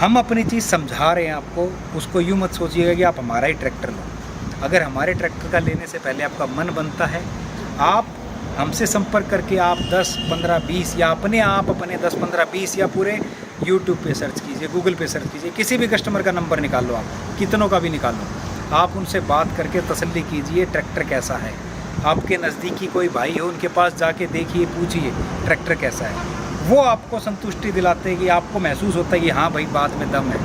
हम अपनी चीज़ समझा रहे हैं आपको, उसको यूँ मत सोचिएगा कि आप हमारा ही ट्रैक्टर लो। अगर हमारे ट्रैक्टर का लेने से पहले आपका मन बनता है, आप हमसे संपर्क करके आप 10, 15, 20 या अपने 10, 15, 20 या पूरे यूट्यूब पे सर्च कीजिए, गूगल पे सर्च कीजिए, किसी भी कस्टमर का नंबर निकाल लो, आप कितनों का भी निकाल लो, आप उनसे बात करके तसल्ली कीजिए ट्रैक्टर कैसा है। आपके नज़दीकी कोई भाई हो, उनके पास जाके देखिए, पूछिए ट्रैक्टर कैसा है। वो आपको संतुष्टि दिलाते हैं कि आपको महसूस होता है कि हाँ भाई बात में दम है,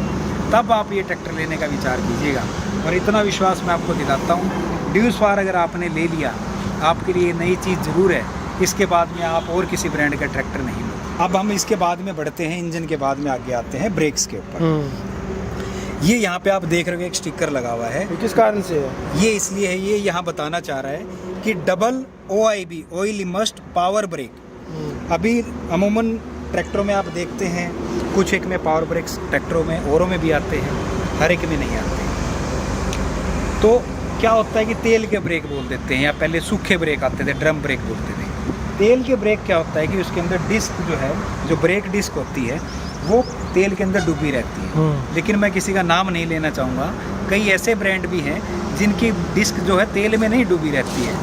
तब आप ये ट्रैक्टर लेने का विचार कीजिएगा। और इतना विश्वास मैं आपको दिलाता हूँ, ड्यूस फार अगर आपने ले लिया, आपके लिए नई चीज़ ज़रूर है। इसके बाद में आप और किसी ब्रांड का ट्रैक्टर नहीं लो। अब हम इसके बाद में बढ़ते हैं, इंजन के बाद में आगे आते हैं ब्रेक्स के ऊपर। ये यहाँ पे आप देख रहे हो एक स्टिकर लगा हुआ है, किस कारण से है? ये इसलिए है, ये यहाँ बताना चाह रहा है कि double OIB, oil immersed power brake. अभी अमूमन ट्रैक्टरों में आप देखते हैं, कुछ एक में पावर ब्रेक्स ट्रैक्टरों में औरों में भी आते हैं, हर एक में नहीं आते। तो क्या होता है कि तेल के ब्रेक बोल देते हैं, या पहले सूखे ब्रेक आते थे, ड्रम ब्रेक बोलते थे। तेल के ब्रेक क्या होता है कि उसके अंदर डिस्क जो है, जो ब्रेक डिस्क होती है, वो तेल के अंदर डूबी रहती है। लेकिन मैं किसी का नाम नहीं लेना चाहूँगा, कई ऐसे ब्रांड भी हैं जिनकी डिस्क जो है तेल में नहीं डूबी रहती है।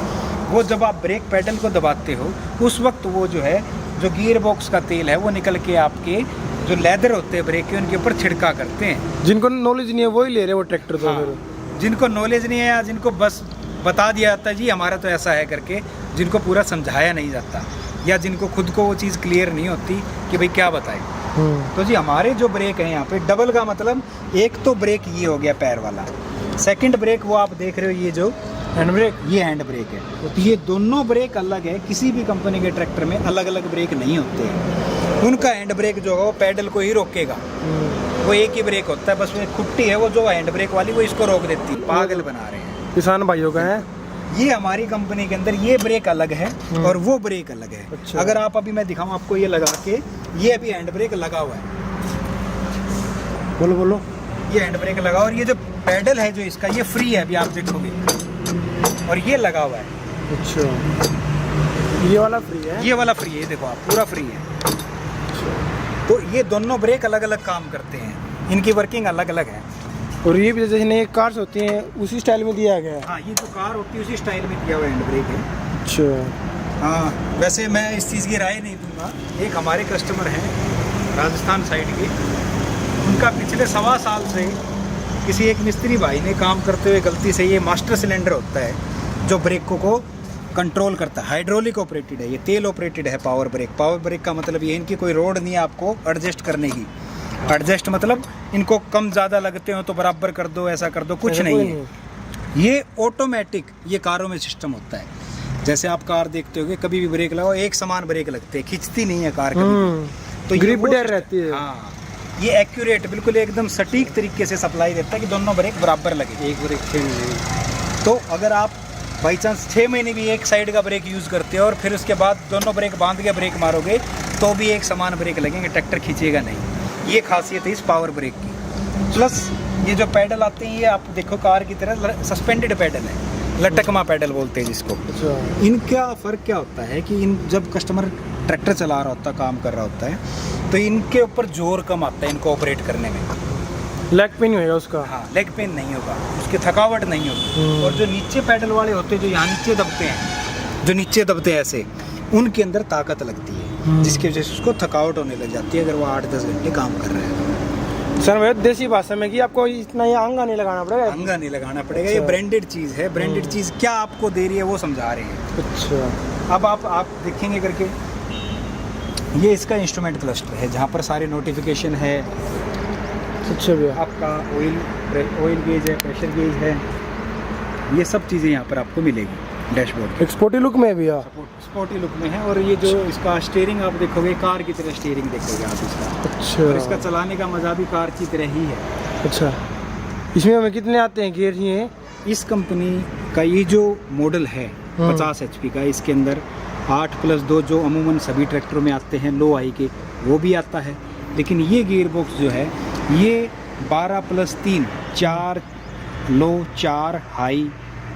वो जब आप ब्रेक पैडल को दबाते हो, उस वक्त वो जो है, जो गियर बॉक्स का तेल है, वो निकल के आपके जो लेदर होते हैं ब्रेक के, उनके ऊपर छिड़का करते हैं। जिनको नॉलेज नहीं है वही ले रहे वो ट्रैक्टर तो। हाँ, जिनको नॉलेज नहीं है, या जिनको बस बता दिया जाता है जी हमारा तो ऐसा है करके, जिनको पूरा समझाया नहीं जाता, या जिनको खुद को वो चीज़ क्लियर नहीं होती कि भाई क्या बताएं। तो जी हमारे जो ब्रेक हैं यहाँ पे, डबल का मतलब एक तो ब्रेक ये हो गया पैर वाला, सेकंड ब्रेक वो आप देख रहे हो, ये जो हैंड ब्रेक, ये हैंड ब्रेक है। तो ये दोनों ब्रेक अलग है, किसी भी कंपनी के ट्रैक्टर में अलग अलग ब्रेक नहीं होते हैं। उनका हैंड ब्रेक जो है वो पैडल को ही रोकेगा, वो एक ही ब्रेक होता है, बस वो खुट्टी है वो जो हैंड ब्रेक वाली, वो इसको रोक देती है। पागल बना रहे हैं किसान भाइयों का है। ये हमारी कंपनी के अंदर ये ब्रेक अलग है और वो ब्रेक अलग है। अच्छा। अगर आप अभी मैं दिखाऊं आपको, ये लगा के, ये अभी हैंड ब्रेक लगा हुआ है, बोलो बोलो, ये हैंड ब्रेक लगा, और ये जो पैडल है जो इसका, ये फ्री है, अभी आप देखोगे, और ये लगा हुआ है। अच्छा, ये वाला फ्री है, ये वाला फ्री है, देखो आप, पूरा फ्री है। तो ये दोनों ब्रेक अलग अलग काम करते हैं, इनकी वर्किंग अलग अलग है। और ये भी जैसे कार्स होती हैं उसी स्टाइल में दिया गया है। हाँ, ये जो कार होती है उसी स्टाइल में दिया हुआ हैंड ब्रेक है। अच्छा। हाँ, वैसे मैं इस चीज़ की राय नहीं दूंगा। एक हमारे कस्टमर हैं राजस्थान साइड के, उनका पिछले 1.25 साल से किसी एक मिस्त्री भाई ने काम करते हुए गलती से, ये मास्टर सिलेंडर होता है जो ब्रेकों को कंट्रोल करता है, हाइड्रोलिक ऑपरेटेड है, ये तेल ऑपरेटेड है पावर ब्रेक। पावर ब्रेक का मतलब ये, इनकी कोई रोड नहीं है आपको एडजस्ट करने की। एडजस्ट मतलब इनको कम ज़्यादा लगते हो तो बराबर कर दो, ऐसा कर दो, कुछ नहीं है। ये ऑटोमेटिक, ये कारों में सिस्टम होता है। जैसे आप कार देखते होगे, कभी भी ब्रेक लगाओ एक समान ब्रेक लगते हैं, खिंचती नहीं है कार कभी, तो ग्रिप डेयर रहती है। हाँ, ये एक्यूरेट, बिल्कुल एकदम सटीक तरीके से सप्लाई देता है कि दोनों ब्रेक बराबर लगे, एक ब्रेक फेल। तो अगर आप बाई चांस 6 महीने भी एक साइड का ब्रेक यूज़ करते हो और फिर उसके बाद दोनों ब्रेक बांध के ब्रेक मारोगे, तो भी एक समान ब्रेक लगेंगे, ट्रैक्टर खींचेगा नहीं। ये खासियत है इस पावर ब्रेक की। प्लस ये जो पैडल आते हैं, ये आप देखो कार की तरह सस्पेंडेड पैडल है, लटकमा पैडल बोलते हैं जिसको। अच्छा। इनका फ़र्क क्या होता है कि इन जब कस्टमर ट्रैक्टर चला रहा होता है, काम कर रहा होता है, तो इनके ऊपर जोर कम आता है इनको ऑपरेट करने में। लेग पेन होगा उसका। हाँ, लेग पेन नहीं होगा, उसकी थकावट नहीं होगी। और जो नीचे पैडल वाले होते हैं, जो यहाँ नीचे दबते हैं, जो नीचे दबते हैं ऐसे, उनके अंदर ताकत लगती है, जिसकी वजह से उसको थकावट होने लग जाती है अगर वो 8-10 घंटे काम कर रहे हैं। सर मैं देसी भाषा में कि आपको इतना ये अंगा नहीं लगाना पड़ेगा। अंगा नहीं लगाना पड़ेगा। अच्छा। ये ब्रांडेड चीज़ है, ब्रांडेड चीज़ क्या आपको दे रही है वो समझा रहे हैं। अच्छा। अब आप देखेंगे करके, ये इसका इंस्ट्रूमेंट क्लस्टर है जहाँ पर सारे नोटिफिकेशन है। अच्छा भैया, आपका ऑयल गेज है, प्रेशर गेज है, ये सब चीज़ें यहाँ पर आपको मिलेगी डैशबोर्ड। एक्सपोर्टी लुक में है भैया, स्पोर्टी लुक में है। और ये जो इसका स्टीयरिंग आप देखोगे, कार की तरह स्टीयरिंग देखोगे आप इसका। अच्छा। और इसका चलाने का मज़ा भी कार की तरह ही है। अच्छा, इसमें हमें कितने आते हैं गियर? ये इस कंपनी का ये जो मॉडल है 50 HP का, इसके अंदर 8+2 जो अमूमन सभी ट्रैक्टरों में आते हैं लो आई के, वो भी आता है। लेकिन ये गियर बॉक्स जो है, ये 12+3, 4 लो, 4 हाई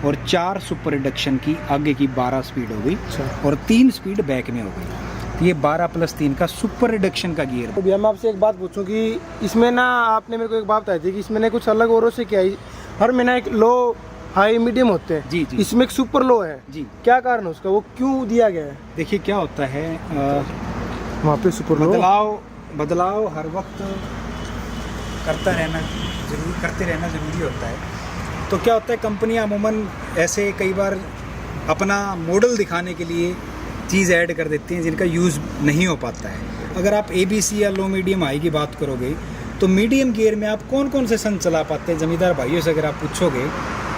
और 4 सुपर रिडक्शन की आगे की 12 स्पीड हो गई। अच्छा। और 3 स्पीड बैक में हो गई। तो ये 12+3 का सुपर रिडक्शन का गियर। तो भैया मैं आपसे एक बात पूछूं कि इसमें ना आपने मेरे को एक बात बताई थी कि इसमें ना कुछ अलग औरों से क्या है, हर में ना एक लो हाई मीडियम होते हैं। जी जी इसमें एक सुपर लो है जी। क्या कारण है उसका, वो क्यों दिया गया है? देखिए क्या होता है, वहाँ पे सुपर लो बदलाव हर वक्त करते रहना ज़रूरी होता है। तो क्या होता है, कंपनियां अमूमन ऐसे कई बार अपना मॉडल दिखाने के लिए चीज़ ऐड कर देती हैं जिनका यूज़ नहीं हो पाता है। अगर आप ABC या लो मीडियम हाई की बात करोगे तो मीडियम गियर में आप कौन कौन से सन चला पाते हैं, ज़मींदार भाइयों से अगर आप पूछोगे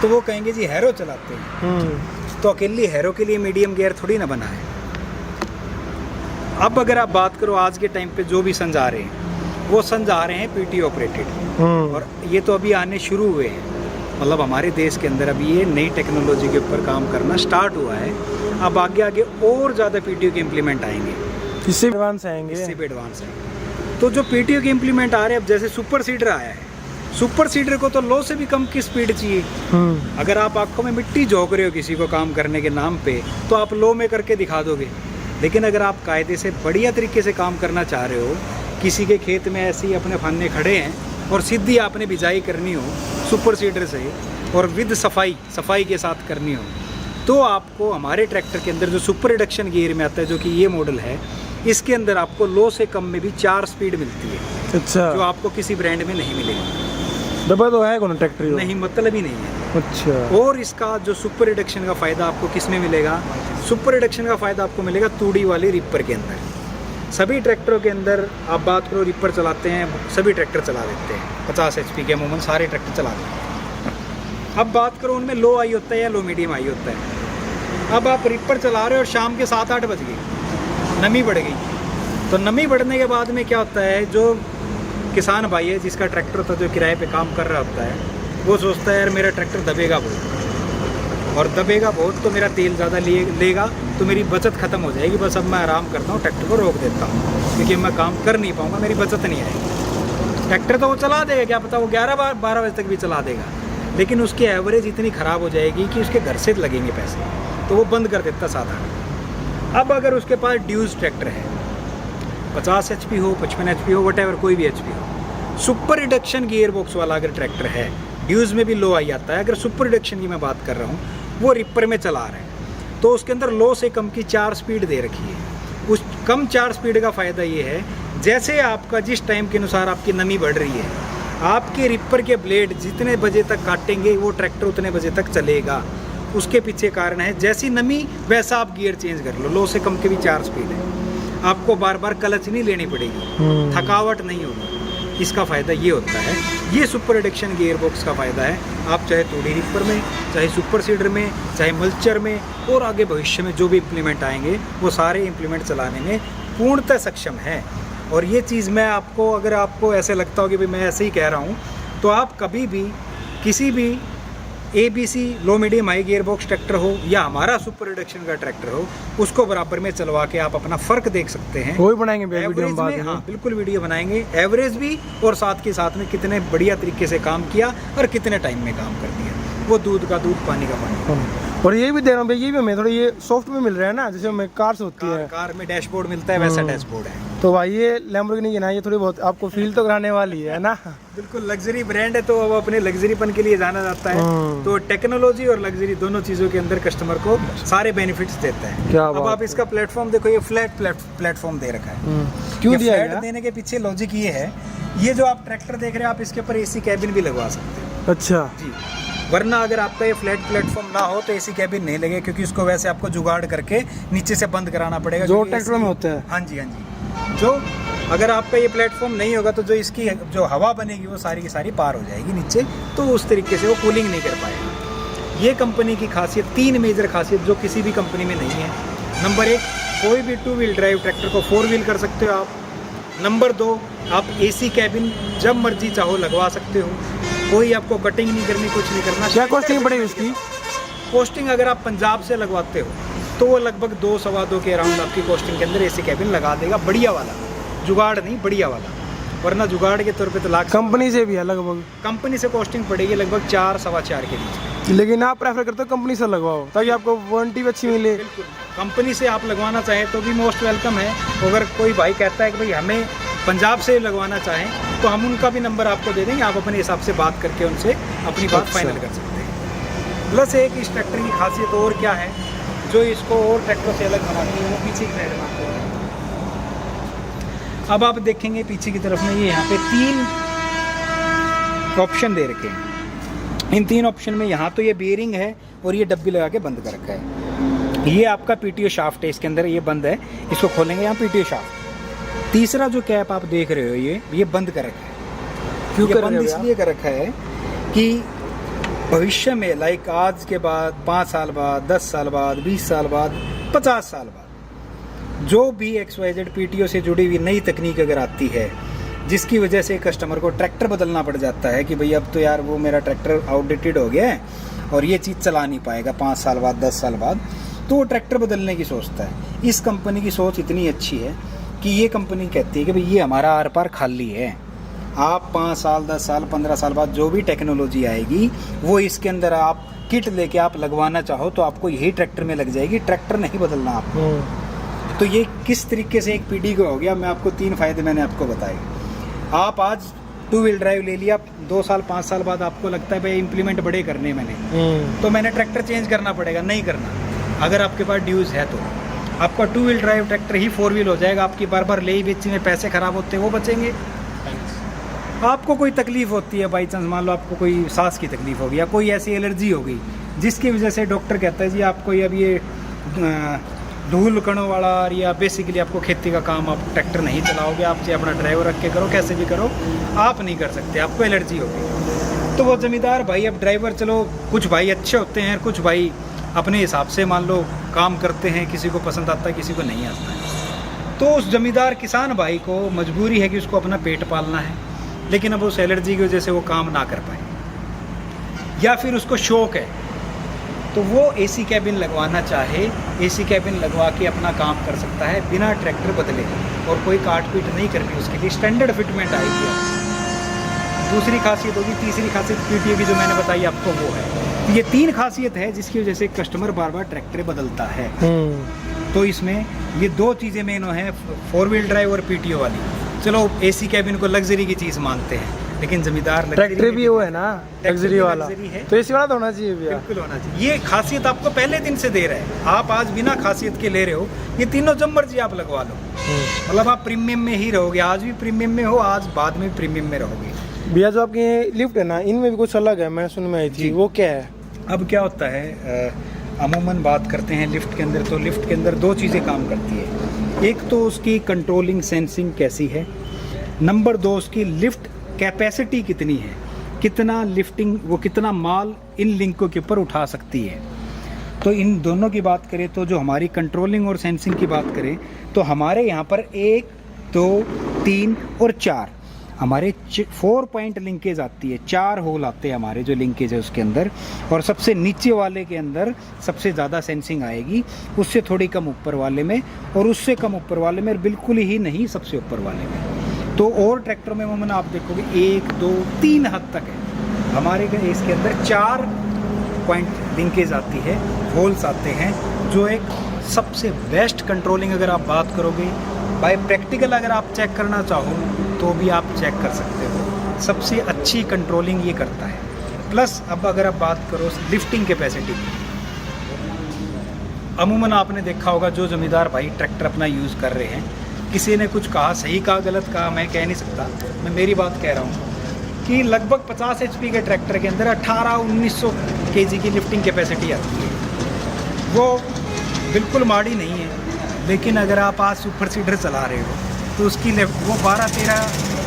तो वो कहेंगे जी हैरो चलाते हैं। तो अकेली हैरो के लिए मीडियम गियर थोड़ी ना बना है। अब अगर आप बात करो आज के टाइम पे जो भी सन जा रहे हैं वो सन जा रहे हैं PT ऑपरेटेड, और ये तो अभी आने शुरू हुए हैं। मतलब हमारे देश के अंदर अभी ये नई टेक्नोलॉजी के ऊपर काम करना स्टार्ट हुआ है। अब आगे आगे और ज़्यादा PTO के इम्प्लीमेंट आएंगे, इससे एडवांस आएंगे, इससे भी एडवांस आएंगे। तो जो PTO के इम्प्लीमेंट आ रहे हैं, अब जैसे सुपर सीडर आया है, सुपर सीडर को तो लो से भी कम की स्पीड चाहिए। अगर आप आंखों में मिट्टी झोंक रहे हो किसी को काम करने के नाम पे तो आप लो में करके दिखा दोगे, लेकिन अगर आप कायदे से बढ़िया तरीके से काम करना चाह रहे हो, किसी के खेत में ऐसे ही अपने फन्ने खड़े हैं और सीधी आपने बिजाई करनी हो सुपर सीडर से और विद सफाई के साथ करनी हो, तो आपको हमारे ट्रैक्टर के अंदर जो सुपर रिडक्शन गियर में आता है, जो कि ये मॉडल है, इसके अंदर आपको लो से कम में भी 4 स्पीड मिलती है। अच्छा, जो आपको किसी ब्रांड में नहीं मिलेगी। डब्बा तो है कौन ट्रैक्टर नहीं, मतलब ही नहीं है। अच्छा, और इसका जो सुपर रिडक्शन का फ़ायदा आपको किस में मिलेगा? सुपर रिडक्शन का फ़ायदा आपको मिलेगा तूड़ी वाली रिपर के अंदर। सभी ट्रैक्टरों के अंदर आप बात करो रिपर चलाते हैं, सभी ट्रैक्टर चला देते हैं 50 HP के, अमूमन सारे ट्रैक्टर चलाते हैं। अब बात करो उनमें लो आई होता है या लो मीडियम आई होता है। अब आप रिपर चला रहे हो और शाम के 7-8 बज गए, नमी बढ़ गई, तो नमी बढ़ने के बाद में क्या होता है, जो किसान भाई है जिसका ट्रैक्टर होता है, जो किराए पे काम कर रहा होता है, वो सोचता है यार मेरा ट्रैक्टर दबेगा बहुत, और दबेगा बहुत तो मेरा तेल ज़्यादा लेगा, तो मेरी बचत ख़त्म हो जाएगी, बस अब मैं आराम करता हूँ, ट्रैक्टर को रोक देता हूँ क्योंकि मैं काम कर नहीं पाऊँगा, मेरी बचत नहीं आएगी। ट्रैक्टर तो वो चला देगा, क्या पता वो 11-12 बजे तक भी चला देगा, लेकिन उसकी एवरेज इतनी ख़राब हो जाएगी कि उसके घर से लगेंगे पैसे, तो वो बंद कर देता 7-8। अब अगर उसके पास ड्यूज ट्रैक्टर है, 50 HP हो, 55 HP हो, वट एवर कोई भी HP हो, सुपर रिडक्शन गियर बॉक्स वाला अगर ट्रैक्टर है, ड्यूज में भी लो आई आता है, अगर सुपर रिडक्शन की मैं बात कर रहा हूँ, वो रिपर में चला रहे हैं, तो उसके अंदर लो से कम की 4 स्पीड दे रखी है। उस कम 4 स्पीड का फ़ायदा ये है, जैसे आपका जिस टाइम के अनुसार आपकी नमी बढ़ रही है, आपके रिपर के ब्लेड जितने बजे तक काटेंगे वो ट्रैक्टर उतने बजे तक चलेगा। उसके पीछे कारण है, जैसी नमी वैसा आप गियर चेंज कर लो। लो से कम के भी 4 स्पीड है, आपको बार बार क्लच नहीं लेनी पड़ेगी, थकावट नहीं होगी। इसका फ़ायदा ये होता है, ये सुपर रिडक्शन गियर बॉक्स का फ़ायदा है। आप चाहे तूड़ी रिपर में, चाहे सुपर सीडर में, चाहे मल्चर में, और आगे भविष्य में जो भी इम्प्लीमेंट आएंगे वो सारे इम्प्लीमेंट चलाने में पूर्णतः सक्षम है। और ये चीज़ मैं आपको, अगर आपको ऐसे लगता हो कि भाई मैं ऐसे ही कह रहा हूँ, तो आप कभी भी किसी भी ABC low medium high gear box tractor हो या हमारा सुपर रिडक्शन का ट्रैक्टर हो, उसको बराबर में चलवा के आप अपना फ़र्क देख सकते हैं। वो भी बनाएंगे वीडियो में, हाँ बिल्कुल वीडियो बनाएंगे, एवरेज भी, और साथ के साथ में कितने बढ़िया तरीके से काम किया और कितने टाइम में काम कर दिया, वो दूध का दूध पानी का पानी। और ये भी दे रहा हूँ भैया, ये भी हमें थोड़ा ये सॉफ्ट में मिल रहा है ना, जैसे हमें कार्स होती है, कार में डैशबोर्ड मिलता है, वैसा डैशबोर्ड है। तो भाई ये लैम्बोर्गिनी की ना, ये थोड़ी बहुत आपको फील तो कराने वाली है ना। बिल्कुल लग्जरी ब्रांड है, तो अब अपने लग्जरीपन के लिए जाना जाता है, तो टेक्नोलॉजी और लग्जरी दोनों चीज़ों के अंदर कस्टमर को सारे बेनिफिट्स देता है। अब आप इसका प्लेटफॉर्म देखो, ये फ्लैट प्लेटफॉर्म दे रखा है। क्यों दिया है? फ्लैट देने के पीछे लॉजिक ये है, ये जो आप ट्रैक्टर देख रहे हैं, आप इसके ऊपर AC कैबिन भी लगवा सकते हैं। अच्छा जी, वरना अगर आपका ये फ्लैट प्लेटफॉर्म ना हो तो AC कैबिन नहीं लगे, क्योंकि उसको वैसे आपको जुगाड़ करके नीचे से बंद कराना पड़ेगा, जो ट्रैक्टर में होता है। हाँ जी, हाँ जी। जो अगर आपका ये प्लेटफॉर्म नहीं होगा तो जो इसकी जो हवा बनेगी वो सारी की सारी पार हो जाएगी नीचे, तो उस तरीके से वो कूलिंग नहीं कर पाएगा। ये कंपनी की खासियत, 3 मेजर खासियत जो किसी भी कंपनी में नहीं है। नंबर 1, कोई भी 2 व्हील ड्राइव ट्रैक्टर को 4 व्हील कर सकते हो आप। नंबर 2, आप AC कैबिन जब मर्जी चाहो लगवा सकते हो, कोई आपको कटिंग नहीं करनी, कुछ नहीं करना। क्या कॉस्टिंग पड़ेगी उसकी? कॉस्टिंग अगर आप पंजाब से लगवाते हो तो वो लगभग 2-2.25 के अराउंड आपकी कॉस्टिंग के अंदर AC कैबिन लगा देगा, बढ़िया वाला, जुगाड़ नहीं, बढ़िया वाला। वरना जुगाड़ के तौर पे तो लाख। कंपनी से भी है लगभग? कंपनी से कॉस्टिंग पड़ेगी लगभग 4-4.25 के बीच में। लेकिन आप प्रेफर करते हो कंपनी से लगवाओ ताकि आपको वारंटी भी अच्छी मिले। बिल्कुल, कंपनी से आप लगवाना चाहें तो भी मोस्ट वेलकम है। अगर कोई भाई कहता है कि भाई हमें पंजाब से लगवाना चाहें तो हम उनका भी नंबर आपको दे देंगे, आप अपने हिसाब से बात करके उनसे अपनी बात अच्छा। फाइनल कर सकते हैं। प्लस एक इस ट्रैक्टर की खासियत और क्या है जो इसको और ट्रैक्टरों से अलग बनाती है, वो पीछे की साइड में आपको है। अब आप देखेंगे पीछे की तरफ में ये यहाँ पे 3 ऑप्शन दे रखे हैं। इन 3 ऑप्शन में यहाँ तो ये बेयरिंग है और ये डब्बी लगा के बंद कर रखा है। ये आपका पीटीओ शाफ्ट है, इसके अंदर ये बंद है, इसको खोलेंगे यहाँ पीटीओ शाफ्ट। तीसरा जो कैप आप देख रहे हो ये बंद कर रखा है। क्यों ये कर बंद रहे हो इसलिए कर रखा है कि भविष्य में लाइक आज के बाद 5 साल बाद, 10 साल बाद, 20 साल बाद, 50 साल बाद जो भी XYZ पीटीओ से जुड़ी हुई नई तकनीक अगर आती है जिसकी वजह से कस्टमर को ट्रैक्टर बदलना पड़ जाता है कि भाई अब तो यार वो मेरा ट्रैक्टर आउटडेटेड हो गया है और ये चीज़ चला नहीं पाएगा 5 साल बाद, 10 साल बाद, तो वो ट्रैक्टर बदलने की सोचता है। इस कंपनी की सोच इतनी अच्छी है कि ये कंपनी कहती है कि भाई ये हमारा आर पार खाली है, आप 5 साल, 10 साल, 15 साल बाद जो भी टेक्नोलॉजी आएगी वो इसके अंदर आप किट लेके आप लगवाना चाहो तो आपको यही ट्रैक्टर में लग जाएगी, ट्रैक्टर नहीं बदलना आपको। तो ये किस तरीके से एक पीढ़ी का हो गया, मैं आपको 3 फायदे मैंने आपको बताए। आप आज 2 व्हील ड्राइव ले लिया, 2 साल 5 साल बाद आपको लगता है भाई इंप्लीमेंट बड़े करने मैंने, तो मैंने ट्रैक्टर चेंज करना पड़ेगा, नहीं करना। अगर आपके पास ड्यूज है तो आपका 2 व्हील ड्राइव ट्रैक्टर ही 4 व्हील हो जाएगा। आपकी बार बार ले बेची में पैसे खराब होते हैं वो बचेंगे। आपको कोई तकलीफ होती है, बाई चांस मान लो आपको कोई सांस की तकलीफ होगी या कोई ऐसी एलर्जी होगी जिसकी वजह से डॉक्टर कहता है जी आपको अब ये धूल कणों वाला या बेसिकली आपको खेती का काम आप ट्रैक्टर नहीं चलाओगे, आप चाहे अपना ड्राइवर रख के करो, कैसे भी करो, आप नहीं कर सकते, आपको एलर्जी होगी। तो वो जमींदार भाई अब ड्राइवर, चलो कुछ भाई अच्छे होते हैं, कुछ भाई अपने हिसाब से मान लो काम करते हैं, किसी को पसंद आता है किसी को नहीं आता है। तो उस जमींदार किसान भाई को मजबूरी है कि उसको अपना पेट पालना है, लेकिन अब उस एलर्जी की वजह से वो काम ना कर पाए या फिर उसको शौक है तो वो एसी कैबिन लगवाना चाहे, एसी कैबिन लगवा के अपना काम कर सकता है बिना ट्रैक्टर बदले, और कोई काट पीट नहीं करनी उसके लिए, स्टैंडर्ड फिटमेंट आएगी। दूसरी खासियत होगी, तीसरी खासियत पीटीओ की जो मैंने बताई आपको वो है। तो ये 3 खासियत है जिसकी वजह से कस्टमर बार बार ट्रैक्टर बदलता है। तो इसमें ये 2 चीज़ें मेन है, 4 व्हील ड्राइव और पीटीओ वाली। चलो एसी कैबिन को लग्जरी की चीज़ मानते हैं, लेकिन जमींदार ट्रैक्टर भी वो है ना लग्जरी वाला, है तो एसी वाला तो होना चाहिए भैया। बिल्कुल होना चाहिए। ये खासियत आपको पहले दिन से दे रहा है, आप आज बिना खासियत के ले रहे हो, ये तीनों जब मर्जी आप लगवा लो, मतलब आप प्रीमियम में ही रहोगे, आज भी प्रीमियम में हो, आज बाद में प्रीमियम में रहोगे। भैया जो आपकी लिफ्ट है ना, इनमें भी कुछ अलग है, मैं सुन में आई थी, वो क्या है? अब क्या होता है, अमूमन बात करते हैं लिफ्ट के अंदर, तो लिफ्ट के अंदर 2 चीज़ें काम करती है। एक तो उसकी कंट्रोलिंग सेंसिंग कैसी है, नंबर 2 उसकी लिफ्ट कैपेसिटी कितनी है, कितना लिफ्टिंग, वो कितना माल इन लिंकों के ऊपर उठा सकती है। तो इन दोनों की बात करें तो जो हमारी कंट्रोलिंग और सेंसिंग की बात करें तो हमारे यहाँ पर 1, 2, 3 और 4 हमारे 4 पॉइंट लिंकेज आती है, 4 होल आते हैं हमारे जो लिंकेज है उसके अंदर, और सबसे नीचे वाले के अंदर सबसे ज़्यादा सेंसिंग आएगी, उससे थोड़ी कम ऊपर वाले में, और उससे कम ऊपर वाले में, बिल्कुल ही नहीं सबसे ऊपर वाले में। तो और ट्रैक्टरों में अमूमन आप देखोगे 1, 2, 3 हद तक है, हमारे इसके अंदर 4 पॉइंट लिंकेज आती है, होल्स आते हैं, जो एक सबसे बेस्ट कंट्रोलिंग अगर आप बात करोगे बाय प्रैक्टिकल अगर आप चेक करना चाहो तो भी आप चेक कर सकते हो, सबसे अच्छी कंट्रोलिंग ये करता है। प्लस अब अगर आप बात करो लिफ्टिंग कैपेसिटी की, अमूमन आपने देखा होगा जो जमींदार भाई ट्रैक्टर अपना यूज़ कर रहे हैं, किसी ने कुछ कहा, सही कहा गलत कहा मैं कह नहीं सकता, मैं मेरी बात कह रहा हूँ कि लगभग 50 HP के ट्रैक्टर के अंदर 1800-1900 kg की लिफ्टिंग कैपेसिटी आती है। वो बिल्कुल माड़ी नहीं है, लेकिन अगर आप आज सुपर सीडर चला रहे हो तो उसकी वो 12-13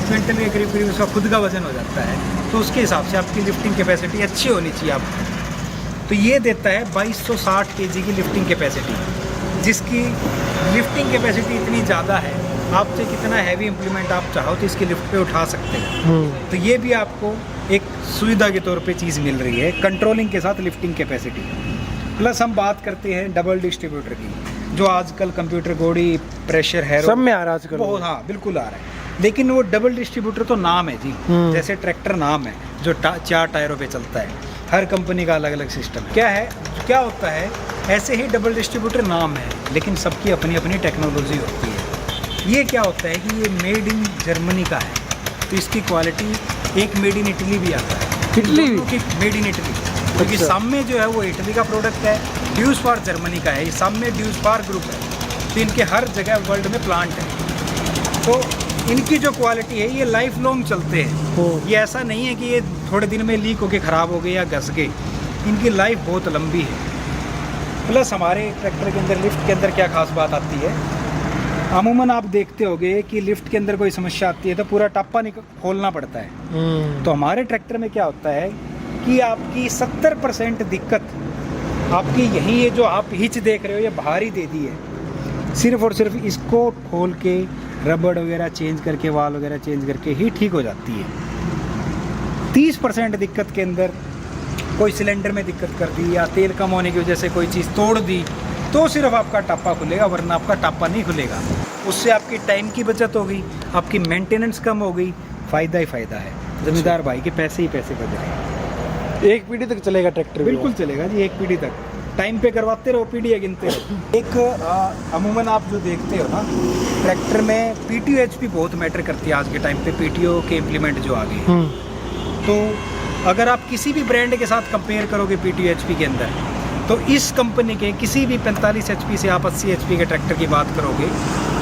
क्विंटल के करीब करीब उसका खुद का वजन हो जाता है, तो उसके हिसाब से आपकी लिफ्टिंग कैपेसिटी अच्छी होनी चाहिए आपको। तो ये देता है 2260 kg की लिफ्टिंग कैपेसिटी, जिसकी लिफ्टिंग कैपेसिटी इतनी ज़्यादा है, आपसे कितना हैवी इम्प्लीमेंट आप चाहो तो इसकी लिफ्ट पे उठा सकते हैं। तो ये भी आपको एक सुविधा के तौर पे चीज़ मिल रही है, कंट्रोलिंग के साथ लिफ्टिंग कैपेसिटी। प्लस हम बात करते हैं डबल डिस्ट्रीब्यूटर की, जो आजकल कंप्यूटर गोड़ी प्रेशर है सब में आ रहा है आजकल, बहुत, हाँ बिल्कुल आ रहा है, लेकिन वो डबल डिस्ट्रीब्यूटर तो नाम है जी, जैसे ट्रैक्टर नाम है जो 4 टायरों पे चलता है, हर कंपनी का अलग अलग सिस्टम है। क्या होता है, ऐसे ही डबल डिस्ट्रीब्यूटर नाम है, लेकिन सबकी अपनी अपनी टेक्नोलॉजी होती है। ये क्या होता है कि ये मेड इन जर्मनी का है, तो इसकी क्वालिटी एक मेड इन इटली भी आता है। इटली की मेड इन इटली, क्योंकि अच्छा। सामने जो है वो इटली का प्रोडक्ट है, ड्यूस फार जर्मनी का है, ये सामने ड्यूस फार ग्रुप है, तो इनके हर जगह वर्ल्ड में प्लांट है। तो इनकी जो क्वालिटी है ये लाइफ लॉन्ग चलते हैं। ये ऐसा नहीं है कि ये थोड़े दिन में लीक होके ख़राब हो गए या घस गए, इनकी लाइफ बहुत लंबी है। प्लस हमारे ट्रैक्टर के अंदर, लिफ्ट के अंदर क्या खास बात आती है, अमूमन आप देखते होंगे कि लिफ्ट के अंदर कोई समस्या आती है तो पूरा टप्पा खोलना पड़ता है। तो हमारे ट्रैक्टर में क्या होता है कि आपकी 70% दिक्कत आपकी यही है, जो आप हिच देख रहे हो ये बाहर ही दे दी है। सिर्फ और सिर्फ इसको खोल के रबड़ वगैरह चेंज करके, वाल वगैरह चेंज करके ही ठीक हो जाती है। 30% दिक्कत के अंदर कोई सिलेंडर में दिक्कत कर दी या तेल कम होने की वजह से कोई चीज़ तोड़ दी तो सिर्फ आपका टापा खुलेगा, वरना आपका टापा नहीं खुलेगा। उससे आपकी टाइम की बचत हो गई, आपकी मेंटेनेंस कम हो गई, फ़ायदा ही फ़ायदा है। जमींदार भाई के पैसे ही पैसे बच रहे हैं। एक पीढ़ी तक चलेगा ट्रैक्टर? बिल्कुल चलेगा जी, एक पीढ़ी तक। टाइम पे करवाते रहो, पीढ़ी गिनते रहो। एक अमूमन आप जो देखते हो ना ट्रैक्टर में, PTO HP बहुत मैटर करती है आज के टाइम पे। PTO के इम्प्लीमेंट जो आ गए, तो अगर आप किसी भी ब्रांड के साथ कंपेयर करोगे PTO HP के अंदर, तो इस कंपनी के किसी भी 45 HP से आप 80 HP के ट्रैक्टर की बात करोगे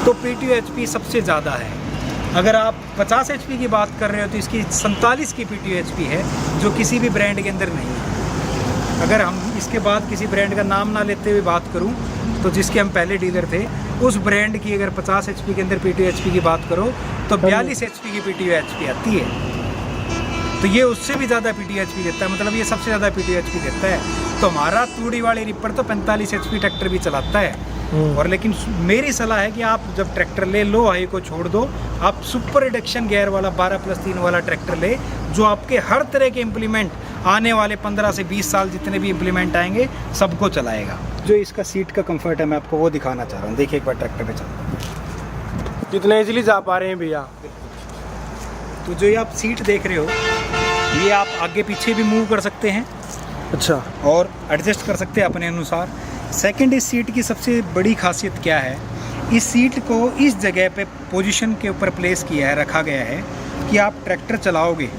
तो PTO HP सबसे ज़्यादा है। अगर आप 50 HP की बात कर रहे हो तो इसकी 47 की PTO HP है, जो किसी भी ब्रांड के अंदर नहीं है। अगर हम इसके बाद किसी ब्रांड का नाम ना लेते हुए बात करूं, तो जिसके हम पहले डीलर थे, उस ब्रांड की अगर 50 HP के अंदर PTO HP की बात करो तो 42 HP की PTO HP आती है। तो ये उससे भी ज़्यादा PTO HP देता है, मतलब ये सबसे ज़्यादा PTO HP देता है। तो हमारा तूड़ी वाली रिपर तो 45 HP ट्रैक्टर भी चलाता है। और लेकिन मेरी सलाह है कि आप जब ट्रैक्टर ले लो, हाई को छोड़ दो, आप सुपर रिडक्शन गियर वाला 12+3 वाला ट्रैक्टर ले, जो आपके हर तरह के इम्प्लीमेंट आने वाले 15 से 20 साल जितने भी इम्प्लीमेंट आएंगे सबको चलाएगा। जो इसका सीट का कंफर्ट है मैं आपको वो दिखाना चाह रहा हूँ। देखिए एक बार ट्रैक्टर पे चलता, कितने इजीली जा पा रहे हैं भैया। तो जो ये आप सीट देख रहे हो, ये आप आगे पीछे भी मूव कर सकते हैं, अच्छा, और एडजस्ट कर सकते हैं अपने अनुसार। सेकंड, इस सीट की सबसे बड़ी खासियत क्या है, इस सीट को इस जगह पे पोजीशन के ऊपर प्लेस किया है, रखा गया है कि आप ट्रैक्टर चलाओगे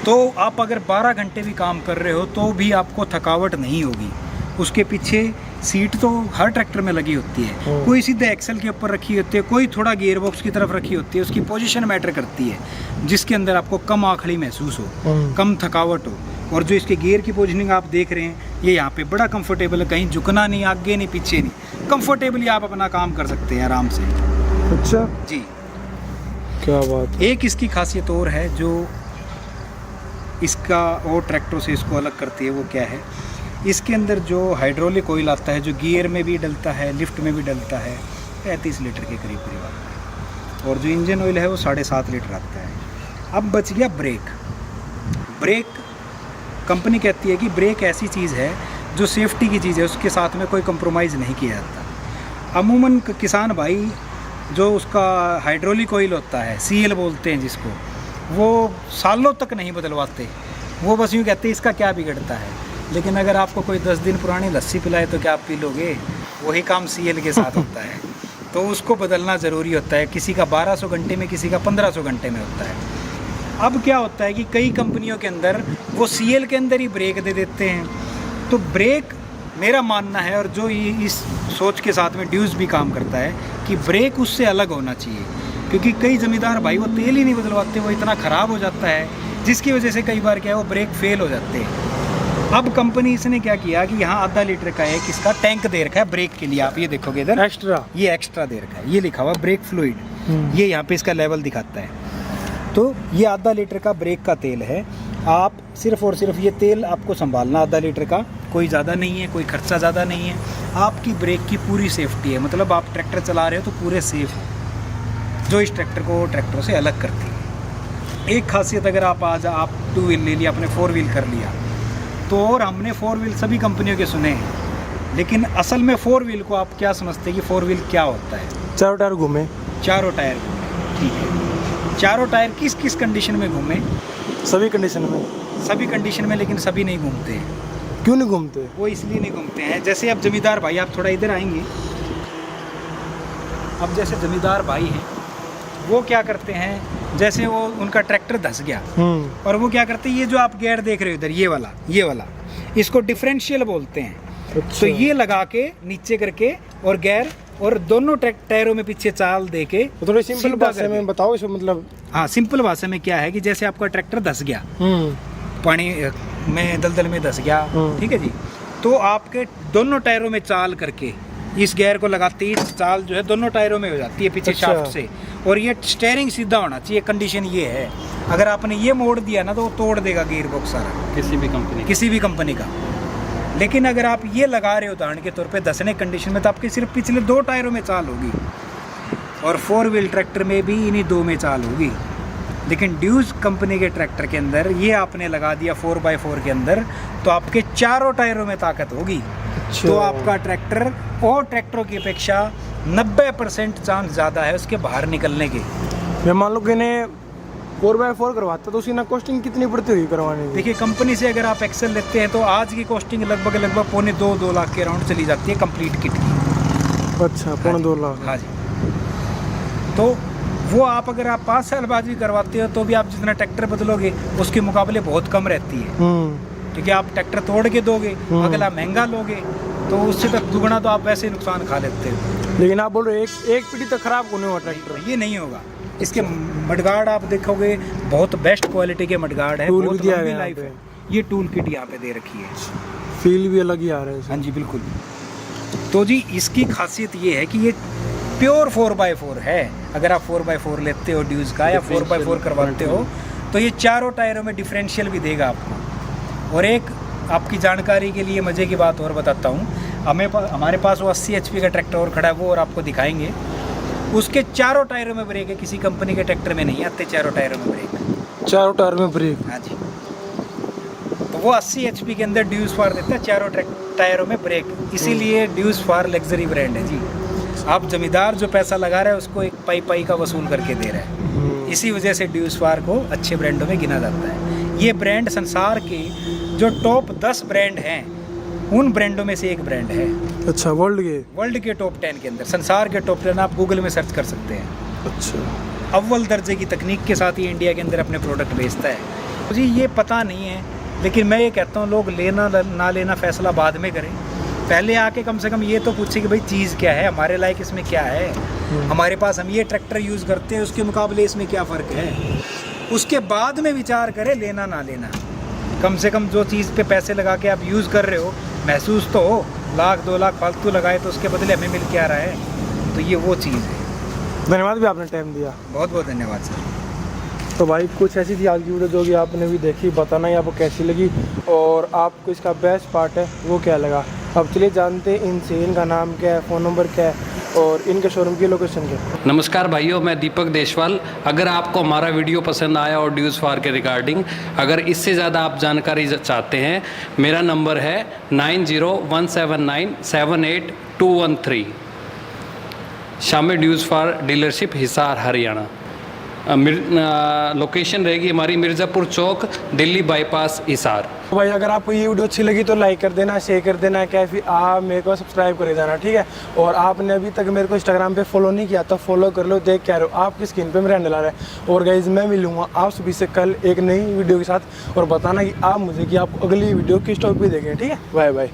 तो आप अगर 12 घंटे भी काम कर रहे हो तो भी आपको थकावट नहीं होगी। उसके पीछे सीट तो हर ट्रैक्टर में लगी होती है, कोई सीधे एक्सल के ऊपर रखी होती है, कोई थोड़ा गियर बॉक्स की तरफ रखी होती है। उसकी पोजीशन मैटर करती है, जिसके अंदर आपको कम आखड़ी महसूस हो, कम थकावट हो। और जो इसके गियर की पोजीशनिंग आप देख रहे हैं, ये यहाँ पे बड़ा कंफर्टेबल है, कहीं झुकना नहीं, आगे नहीं पीछे नहीं, कंफर्टेबली आप अपना काम कर सकते हैं आराम से। अच्छा जी, क्या बात। एक इसकी खासियत और है जो इसका और ट्रैक्टरों से इसको अलग करती है, वो क्या है, इसके अंदर जो हाइड्रोलिक ऑयल आता है, जो गियर में भी डलता है, लिफ्ट में भी डलता है, 35 लीटर के करीब करीब आता है, और जो इंजन ऑयल है वो 7.5 लीटर आता है। अब बच गया ब्रेक। ब्रेक कंपनी कहती है कि ब्रेक ऐसी चीज़ है जो सेफ्टी की चीज़ है, उसके साथ में कोई कंप्रोमाइज़ नहीं किया जाता। अमूमन किसान भाई जो उसका हाइड्रोलिक ऑयल होता है, CL बोलते हैं जिसको, वो सालों तक नहीं बदलवाते, वो बस यूँ कहते हैं इसका क्या बिगड़ता है। लेकिन अगर आपको कोई 10 दिन पुरानी लस्सी पिलाए तो क्या आप पी लोगे? वही काम CL के साथ होता है, तो उसको बदलना ज़रूरी होता है। किसी का 1200 घंटे में, किसी का 1500 घंटे में होता है। अब क्या होता है कि कई कंपनियों के अंदर वो CL के अंदर ही ब्रेक दे देते हैं। तो ब्रेक, मेरा मानना है, और जो ये इस सोच के साथ में ड्यूज भी काम करता है, कि ब्रेक उससे अलग होना चाहिए। क्योंकि कई ज़मींदार भाई वो तेल ही नहीं बदलवाते, वो इतना ख़राब हो जाता है, जिसकी वजह से कई बार क्या है वो ब्रेक फेल हो जाते हैं। अब कंपनी इसने क्या किया कि यहाँ आधा लीटर का एक इसका टैंक दे रखा है ब्रेक के लिए। आप ये देखोगे इधर एक्स्ट्रा, ये एक्स्ट्रा दे रखा है, ये लिखा हुआ ब्रेक फ्लूइड, ये यहाँ पे इसका लेवल दिखाता है। तो ये आधा लीटर का ब्रेक का तेल है। आप सिर्फ और सिर्फ ये तेल आपको संभालना, आधा लीटर का, कोई ज़्यादा नहीं है, कोई खर्चा ज़्यादा नहीं है, आपकी ब्रेक की पूरी सेफ्टी है। मतलब आप ट्रैक्टर चला रहे हो तो पूरे सेफ हो, जो इस ट्रैक्टर को ट्रैक्टरों से अलग करती है। एक खासियत, अगर आप आज आप 2 व्हील ले लिया, अपने 4 व्हील कर लिया, तो और हमने 4 व्हील सभी कंपनियों के सुने हैं, लेकिन असल में 4 व्हील को आप क्या समझते हैं कि 4 व्हील क्या होता है? चारों टायर घूमे, चारों टायर घूमे, ठीक है। चारों टायर किस किस कंडीशन में घूमे? सभी कंडीशन में। सभी कंडीशन में, लेकिन सभी नहीं घूमते हैं। क्यों नहीं घूमते? वो इसलिए नहीं घूमते हैं, जैसे अब जमींदार भाई, आप थोड़ा इधर आएंगे। अब जैसे जमींदार भाई हैं, वो क्या करते हैं, जैसे वो उनका ट्रैक्टर धंस गया और वो क्या करते हैं, ये जो आप गेयर देख रहे हो इधर, ये वाला इसको डिफरेंशियल बोलते हैं। अच्छा। तो ये लगा के नीचे करके और गेयर और दोनों टायरों में पीछे चाल दे के, तो थोड़ी सिंपल भाषा में बताओ इसको, मतलब। हाँ, सिंपल भाषा में क्या है कि जैसे आपका ट्रैक्टर धंस गया, पानी में दलदल में धंस गया, ठीक है जी, तो आपके दोनों टायरों में चाल करके इस गियर को लगाते ही चाल जो है दोनों टायरों में हो जाती है पीछे शाफ्ट से, और ये स्टेयरिंग सीधा होना चाहिए। कंडीशन ये है, अगर आपने ये मोड़ दिया ना तो वो तोड़ देगा गियर बॉक्स सारा, किसी भी कंपनी का। लेकिन अगर आप ये लगा रहे हो उदाहरण के तौर पे धंसने कंडीशन में, तो आपके सिर्फ पिछले 2 टायरों में चाल होगी, और 4 व्हील ट्रैक्टर में भी इन्हीं 2 में चाल होगी। लेकिन ड्यूज कंपनी के ट्रैक्टर के अंदर ये आपने लगा दिया 4x4 के अंदर, तो आपके चारों टायरों में ताकत होगी। तो आपका ट्रैक्टर और ट्रैक्टरों की अपेक्षा 90% चांस ज़्यादा है उसके बाहर निकलने के। मैं मान लो कि इन्हें 4x4 करवाता तो उसकी ना कॉस्टिंग कितनी पड़ती हुई करवाने की? देखिए, कंपनी से अगर आप एक्सेल लेते हैं तो आज की कॉस्टिंग लगभग 2.25 लाख के अराउंड चली जाती है कंप्लीट किट की। अच्छा, 2.25 लाख। हाँ जी। तो वो आप अगर आप 5 साल बाद भी करवाते हो तो भी आप जितना ट्रैक्टर बदलोगे उसके मुकाबले बहुत कम रहती है, क्योंकि आप ट्रैक्टर तोड़ के दोगे, अगला महंगा लोगे, तो उससे तक दुगना तो आप वैसे ही नुकसान खा लेते हो। लेकिन आप बोल रहे हो एक पीढ़ी तक खराब होने वाला ट्रैक्टर? ये नहीं होगा। इसके मडगार्ड आप देखोगे बहुत बेस्ट क्वालिटी के मडगार्ड है, बहुत लंबी लाइफ है। ये टूल किट यहाँ पे दे रखी है, फील भी अलग ही आ रहा है। हाँ जी, बिल्कुल। तो जी इसकी खासियत ये है कि ये प्योर 4x4 है। अगर आप 4x4 लेते हो ड्यूज का या 4x4 करवाते हो तो ये चारों टायरों में डिफरेंशियल भी देगा आपको। और एक आपकी जानकारी के लिए मज़े की बात और बताता हूँ, हमारे पास वो 80 HP का ट्रैक्टर और खड़ा है, वो और आपको दिखाएंगे। उसके चारों टायरों में ब्रेक है, किसी कंपनी के ट्रैक्टर में नहीं आते चारों टायरों में ब्रेक। चारों टायर में ब्रेक? हाँ जी। तो वो 80 HP के अंदर ड्यूज फार देता है, चारों टायरों में ब्रेक, इसीलिए ड्यूज फार लग्जरी ब्रांड है जी। आप जमींदार जो पैसा लगा रहा है उसको एक पाई का वसूल करके दे रहा है। इसी वजह से ड्यूज फार को अच्छे ब्रांडों में गिना जाता है। ये ब्रांड संसार के जो टॉप 10 ब्रांड हैं उन ब्रांडों में से एक ब्रांड है। अच्छा, वर्ल्ड के टॉप 10 के अंदर, संसार के टॉप 10 आप गूगल में सर्च कर सकते हैं। अच्छा। अव्वल दर्जे की तकनीक के साथ ही इंडिया के अंदर अपने प्रोडक्ट बेचता है। जी ये पता नहीं है, लेकिन मैं ये कहता हूँ लोग लेना ना लेना फैसला बाद में करें, पहले आके कम से कम ये तो पूछे कि भाई चीज़ क्या है, हमारे लायक इसमें क्या है, हमारे पास हम ये ट्रैक्टर यूज़ करते हैं उसके मुकाबले इसमें क्या फ़र्क है, उसके बाद में विचार करें लेना ना लेना। कम से कम जो चीज़ पे पैसे लगा के आप यूज़ कर रहे हो महसूस तो हो, 1-2 लाख फालतू लगाए तो उसके बदले हमें मिल के आ रहा है, तो ये वो चीज़ है। धन्यवाद भी आपने टाइम दिया। बहुत बहुत धन्यवाद सर। तो भाई कुछ ऐसी थी आज की वीडियो जो कि आपने भी देखी, बताना ही आपको कैसी लगी और आपको इसका बेस्ट पार्ट है वो क्या लगा। अब चलिए जानते हैं इनसे, इनका नाम क्या है, फ़ोन नंबर क्या है और इनके शोरूम की लोकेशन क्या है। नमस्कार भाइयों, मैं दीपक देशवाल। अगर आपको हमारा वीडियो पसंद आया और ड्यूज फार के रिगार्डिंग अगर इससे ज़्यादा आप जानकारी चाहते हैं, मेरा नंबर है 9017978213। शामी ड्यूज फार डीलरशिप, हिसार, हरियाणा। लोकेशन रहेगी हमारी मिर्ज़ापुर चौक, दिल्ली बाईपास, हिसार। तो भाई अगर आपको ये वीडियो अच्छी लगी तो लाइक कर देना, शेयर कर देना, क्या फिर आप मेरे को सब्सक्राइब कर देना, ठीक है। और आपने अभी तक मेरे को इंस्टाग्राम पे फॉलो नहीं किया तो फॉलो कर लो, देख क्या रहे हो आपकी स्क्रीन पे मेरा हैंडल आ रहा है। और गाइज मैं मिलूंगा आप सभी से कल एक नई वीडियो के साथ, और बताना कि आप मुझे कि आप अगली वीडियो किस टॉपिक पे देखें, ठीक है। Bye bye.